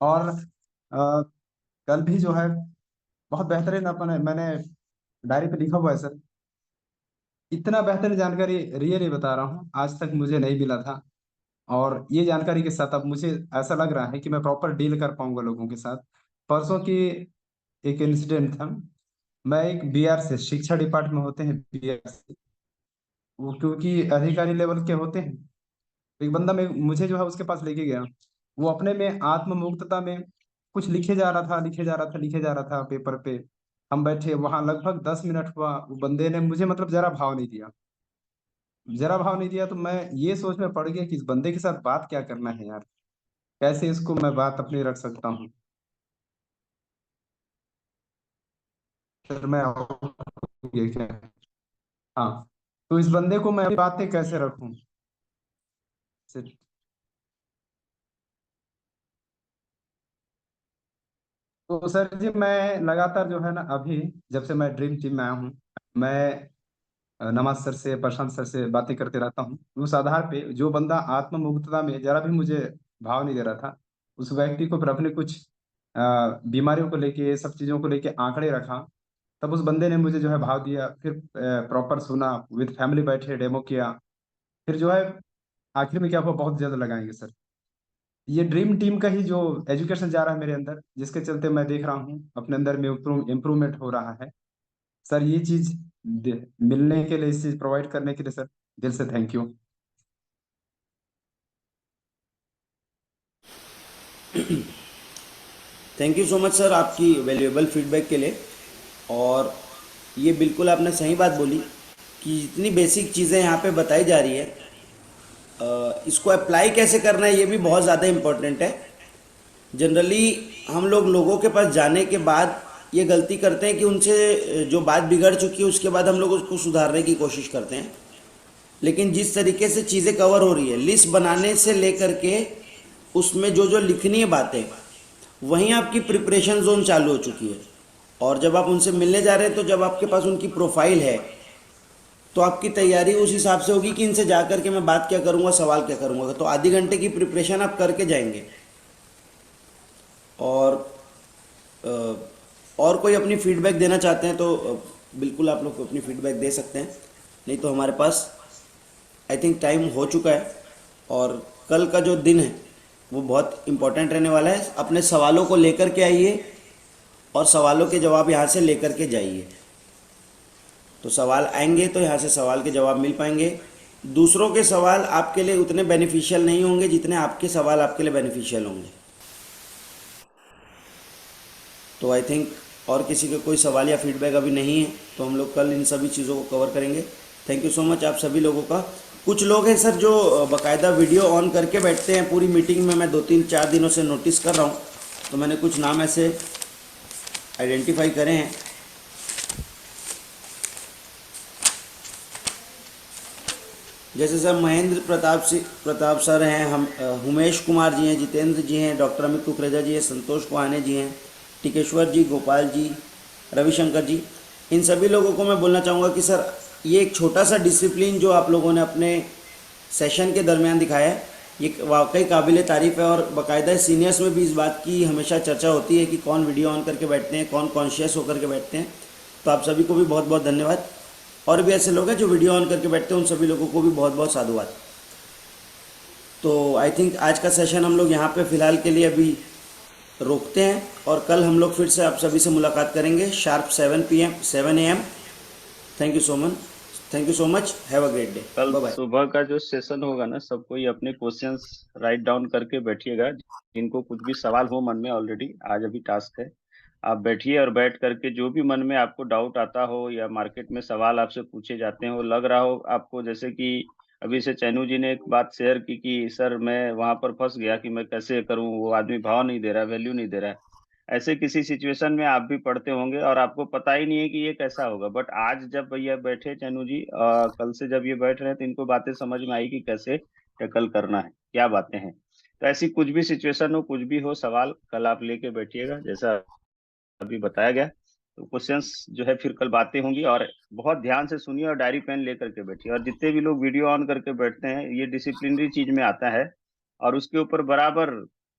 और कल भी जो है बहुत बेहतरीन अपने मैंने डायरी पे लिखा हुआ है सर। इतना बेहतरीन जानकारी रियली बता रहा हूँ, आज तक मुझे नहीं मिला था। और ये जानकारी के साथ अब मुझे ऐसा लग रहा है कि मैं प्रॉपर डील कर पाऊंगा लोगों के साथ। परसों की एक इंसिडेंट था। मैं एक बीआर से, शिक्षा डिपार्टमेंट में होते हैं बीआर से, वो क्योंकि अधिकारी लेवल के होते हैं। तो एक बंदा में मुझे जो है उसके पास लेके गया। वो अपने में आत्ममुग्धता में कुछ लिखे जा रहा था, लिखे जा रहा था, लिखे जा रहा था पेपर पे। हम बैठे वहां, लगभग 10 मिनट हुआ, वो बंदे ने मुझे मतलब जरा भाव नहीं दिया। जरा भाव नहीं दिया तो मैं ये सोच में पड़ गया कि इस बंदे के साथ बात क्या करना है यार, कैसे इसको मैं बात अपनी रख सकता हूँ। फिर मैं ये क्या, हाँ, तो इस बंदे को मैं अपनी बातें कैसे रखूं। सिर्फ तो सर जी, मैं लगातार जो है ना, अभी जब से मैं ड्रीम टीम में आया हूँ, मैं नवाज सर से, प्रशांत सर से बातें करते रहता हूँ। उस आधार पे जो बंदा आत्म मुक्तता में जरा भी मुझे भाव नहीं दे रहा था, उस व्यक्ति को फिर अपने कुछ बीमारियों को लेके, सब चीज़ों को लेके आंकड़े रखा, तब उस बंदे ने मुझे जो है भाव दिया। फिर प्रॉपर सुना, विद फैमिली बैठे डेमो किया, फिर जो है आखिर में क्या हुआ, बहुत जल्द लगाएंगे सर। ये ड्रीम टीम का ही जो एजुकेशन जा रहा है मेरे अंदर, जिसके चलते मैं देख रहा हूँ अपने अंदर में इम्प्रूवमेंट हो रहा है सर। ये चीज मिलने के लिए, इस चीज प्रोवाइड करने के लिए सर, दिल से thank you. Thank you so much sir आपकी वैल्यूएबल फीडबैक के लिए। और ये बिल्कुल आपने सही बात बोली कि जितनी बेसिक चीज़ें यहाँ पे बताई जा रही है, इसको अप्लाई कैसे करना है ये भी बहुत ज़्यादा इम्पोर्टेंट है। जनरली हम लोग लोगों के पास जाने के बाद ये गलती करते हैं कि उनसे जो बात बिगड़ चुकी है उसके बाद हम लोग उसको सुधारने की कोशिश करते हैं। लेकिन जिस तरीके से चीज़ें कवर हो रही है, लिस्ट बनाने से लेकर के उसमें जो जो लिखनी है बातें, वहीं आपकी प्रिपरेशन जोन चालू हो चुकी है। और जब आप उनसे मिलने जा रहे हैं तो जब आपके पास उनकी प्रोफाइल है तो आपकी तैयारी उस हिसाब से होगी कि इनसे जा कर के मैं बात क्या करूंगा, सवाल क्या करूंगा। तो आधी घंटे की प्रिपरेशन आप करके जाएंगे। और अ, और कोई अपनी फीडबैक देना चाहते हैं तो बिल्कुल आप लोग अपनी फीडबैक दे सकते हैं। नहीं तो हमारे पास आई थिंक टाइम हो चुका है और कल का जो दिन है वो बहुत इम्पोर्टेंट रहने वाला है। अपने सवालों को लेकर के आइए और सवालों के जवाब यहाँ से लेकर के जाइए। तो सवाल आएंगे तो यहाँ से सवाल के जवाब मिल पाएंगे। दूसरों के सवाल आपके लिए उतने बेनिफिशियल नहीं होंगे जितने आपके सवाल आपके लिए बेनिफिशियल होंगे। तो आई थिंक और किसी का कोई सवाल या फीडबैक अभी नहीं है, तो हम लोग कल इन सभी चीज़ों को कवर करेंगे। थैंक यू सो मच आप सभी लोगों का। कुछ लोग हैं सर जो बाकायदा वीडियो ऑन करके बैठते हैं पूरी मीटिंग में, मैं 2-3-4 दिनों से नोटिस कर रहा हूँ। तो मैंने कुछ नाम ऐसे आइडेंटिफाई करे हैं। जैसे सर महेंद्र प्रताप सर हैं, हम उमेश कुमार जी हैं, जितेंद्र जी हैं, डॉक्टर अमित कुकरेजा जी हैं, संतोष कुहाने जी हैं, टिकेश्वर जी, गोपाल जी, रविशंकर जी। इन सभी लोगों को मैं बोलना चाहूँगा कि सर ये एक छोटा सा डिसिप्लिन जो आप लोगों ने अपने सेशन के दरमियान दिखाया है, ये वाकई काबिल तारीफ़ है। और बाकायदा सीनियर्स में भी इस बात की हमेशा चर्चा होती है कि कौन वीडियो ऑन करके बैठते हैं, कौन कॉन्शियस होकर के बैठते हैं। तो आप सभी को भी बहुत बहुत धन्यवाद। और भी ऐसे लोग हैं जो वीडियो ऑन करके बैठते हैं, उन सभी लोगों को भी बहुत बहुत साधुवाद। तो आई थिंक आज का सेशन हम लोग यहाँ पे फ़िलहाल के लिए अभी रोकते हैं और कल हम लोग फिर से आप सभी से मुलाकात करेंगे sharp 7 AM। Thank you so much, thank you so much, have a great day, कल बाय बाय। सुबह का जो सेशन होगा ना, सबको ही अपने क्वेश्चंस राइट डाउन करके बैठिएगा। जिनको कुछ भी सवाल हो मन में, ऑलरेडी आज अभी टास्क है, आप बैठिए और बैठ करके जो भी मन में आपको डाउट आता हो या मार्केट में सवाल आपसे पूछे जाते हो, लग रहा हो आपको जैसे कि अभी से चैनू जी ने एक बात शेयर की कि सर मैं वहां पर फंस गया कि मैं कैसे करूं, वो आदमी भाव नहीं दे रहा, वैल्यू नहीं दे रहा है। ऐसे किसी सिचुएशन में आप भी पढ़ते होंगे और आपको पता ही नहीं है कि ये कैसा होगा। बट आज जब भैया बैठे चैनू जी, कल से जब ये बैठ रहे हैं, तो इनको बातें समझ में आई कि कैसे टैकल करना है, क्या बातें हैं। तो ऐसी कुछ भी सिचुएशन हो, कुछ भी हो सवाल, कल आप लेके बैठिएगा जैसा अभी बताया गया। तो क्वेश्चंस जो है फिर कल बातें होंगी, और बहुत ध्यान से सुनिए और डायरी पेन लेकर के बैठिए। और जितने भी लोग वीडियो ऑन करके बैठते हैं, ये डिसिप्लिनरी चीज में आता है और उसके ऊपर बराबर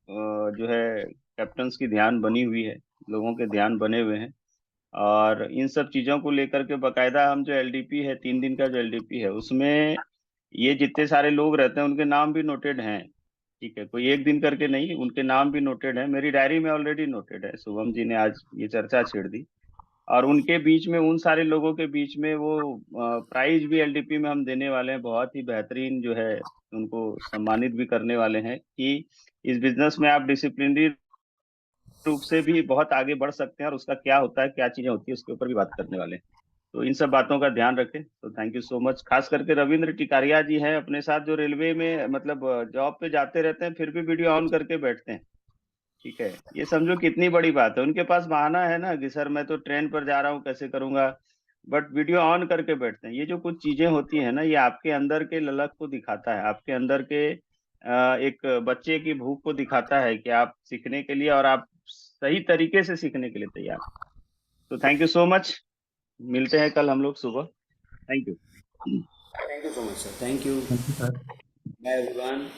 जो है कैप्टन्स की ध्यान बनी हुई है, लोगों के ध्यान बने हुए हैं। और इन सब चीजों को लेकर के बकायदा हम जो एलडीपी है, 3 दिन का जो एलडीपी है, उसमें ये जितने सारे लोग रहते हैं उनके नाम भी नोटेड हैं। ठीक है, कोई एक दिन करके नहीं, उनके नाम भी नोटेड है, मेरी डायरी में ऑलरेडी नोटेड है। शुभम जी ने आज ये चर्चा छेड़ दी। और उनके बीच में, उन सारे लोगों के बीच में वो प्राइज भी एलडीपी में हम देने वाले हैं, बहुत ही बेहतरीन जो है, उनको सम्मानित भी करने वाले हैं कि इस बिजनेस में आप डिसिप्लिनरी रूप से भी बहुत आगे बढ़ सकते हैं, और उसका क्या होता है, क्या चीजें होती है, उसके ऊपर भी बात करने वाले हैं। तो इन सब बातों का ध्यान रखें। तो थैंक यू सो मच। खास करके रविंद्र टिकारिया जी हैं अपने साथ, जो रेलवे में मतलब जॉब पे जाते रहते हैं, फिर भी वीडियो ऑन करके बैठते हैं। ठीक है, ये समझो कितनी बड़ी बात है। उनके पास बहाना है ना कि सर मैं तो ट्रेन पर जा रहा हूँ, कैसे करूंगा, बट वीडियो ऑन करके बैठते हैं। ये जो कुछ चीजें होती है ना, ये आपके अंदर के ललक को दिखाता है, आपके अंदर के एक बच्चे की भूख को दिखाता है कि आप सीखने के लिए और आप सही तरीके से सीखने के लिए तैयार हैं। तो थैंक यू सो मच। मिलते हैं कल हम लोग सुबह। Thank you. Thank you so much sir, thank you. Thank you sir. Bye everyone.